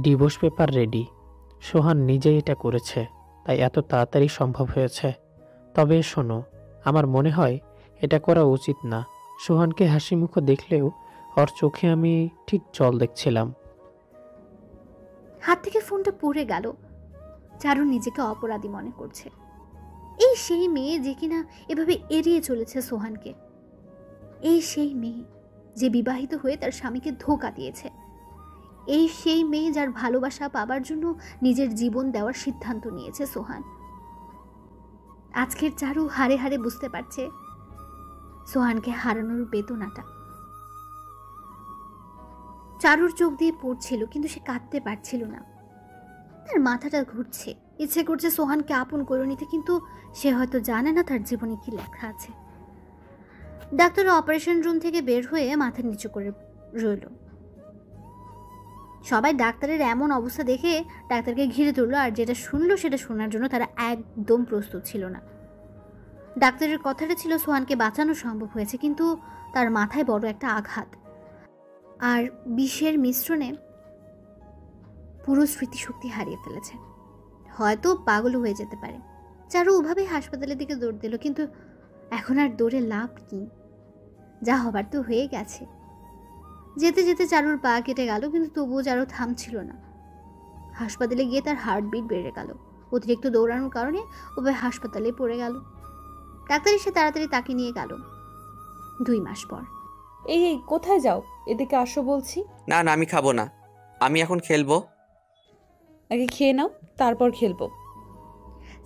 ডিভোর্স পেপার রেডি। সোহান নিজেই এটা করেছে, তাই এত তাড়াতাড়ি সম্ভব হয়েছে। তবে শোনো, আমার মনে হয় এটা করা উচিত না। সোহানকে হাসি মুখ দেখলেও ওর চোখে আমি ঠিক জল দেখছিলাম। হাত থেকে ফোনটা পড়ে গেল। চারু নিজেকে অপরাধী মনে করছে। এই সেই মেয়ে যে কিনা এভাবে এড়িয়ে চলেছে সোহানকে। এই সেই মেয়ে যে বিবাহিত হয়ে তার স্বামীকে ধোঁকা দিয়েছে। এই সেই মেয়ে যার ভালোবাসা পাবার জন্য নিজের জীবন দেওয়ার সিদ্ধান্ত নিয়েছে সোহান। আজকের চারু হারে হারে বুঝতে পারছে সোহানকে হারানোর বেদনাটা। চারুর চোখ দিয়ে পড়ছিল, কিন্তু সে কাঁদতে পারছিল না। তার মাথাটা ঘুরছে, ইচ্ছে করছে সোহানকে আপন করে নিতে, কিন্তু সে হয়তো জানে না তার জীবনে কি লেখা আছে। ডাক্তার অপারেশন রুম থেকে বের হয়ে মাথা নিচু করে রইল। সবাই ডাক্তারের এমন অবস্থা দেখে ডাক্তারকে ঘিরে তুললো, আর যেটা শুনলো সেটা শোনার জন্য তারা একদম প্রস্তুত ছিল না। ডাক্তারের কথাটা ছিল সোহানকে বাঁচানো সম্ভব হয়েছে, কিন্তু তার মাথায় বড় একটা আঘাত, আর বিষের মিশ্রণে পুরো স্মৃতিশক্তি হারিয়ে ফেলেছে। হয়তো পাগল হয়ে যেতে পারে। চারু ওভাবে হাসপাতালের দিকে দৌড় দিল, কিন্তু এখন আর দৌড়ে লাভ কি? যা হবার তো হয়ে গেছে। যেতে যেতে চারুর পা কেটে গেল, কিন্তু তবুও চারু থামছিল না। হাসপাতালে গিয়ে তার হার্টবিট বেড়ে গেল। অতিরিক্ত দৌড়ানোর কারণে উভয় হাসপাতালে পড়ে গেল। ডাক্তার এসে তাড়াতাড়ি তাকে নিয়ে গেল। 2 মাস পর। এই এই কোথায় যাও, এদিকে আসো বলছি। না না, আমি খাবো না, আমি এখন খেলবো। আগে খেয়ে নাও, তারপর খেলবো।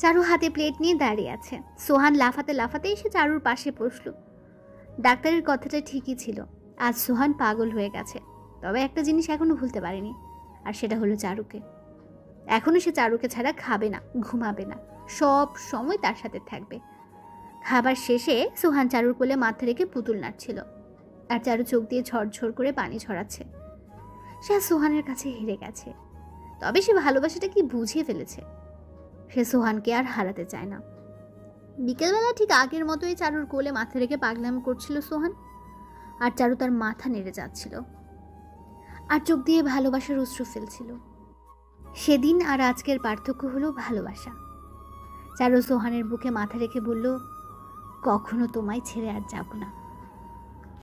চারু হাতে প্লেট নিয়ে দাঁড়িয়ে আছে। সোহান লাফাতে লাফাতে এসে চারুর পাশে বসল। ডাক্তারের কথাটা ঠিকই ছিল, আজ সোহান পাগল হয়ে গেছে। তবে একটা জিনিস এখনো ভুলতে পারেনি, আর সেটা হলো চারুকে। এখনো সে চারুকে ছাড়া খাবে না, ঘুমাবে না, সব সময় তার সাথে থাকবে। খাবার শেষে সোহান চারুর কোলে মাথা রেখে পুতুল নাড়ছিল, আর চারু চোখ দিয়ে ঝরঝর করে পানি ছড়াচ্ছে। সে সোহানের কাছে হেরে গেছে, তবে সে ভালোবাসাটা কি বুঝিয়ে ফেলেছে। সে সোহানকে আর হারাতে চায় না। বিকেলবেলা ঠিক আগের মতোই চারুর কোলে মাথা রেখে পাগলামি করছিল সোহান, আর চারু তার মাথা নেড়ে যাচ্ছিল আর চোখ দিয়ে ভালোবাসার অশ্রু ফেলছিল। সেদিন আর আজকের পার্থক্য হলো ভালোবাসা। চারু সোহানের বুকে মাথা রেখে বলল, কখনো তোমায় ছেড়ে আর যাব না।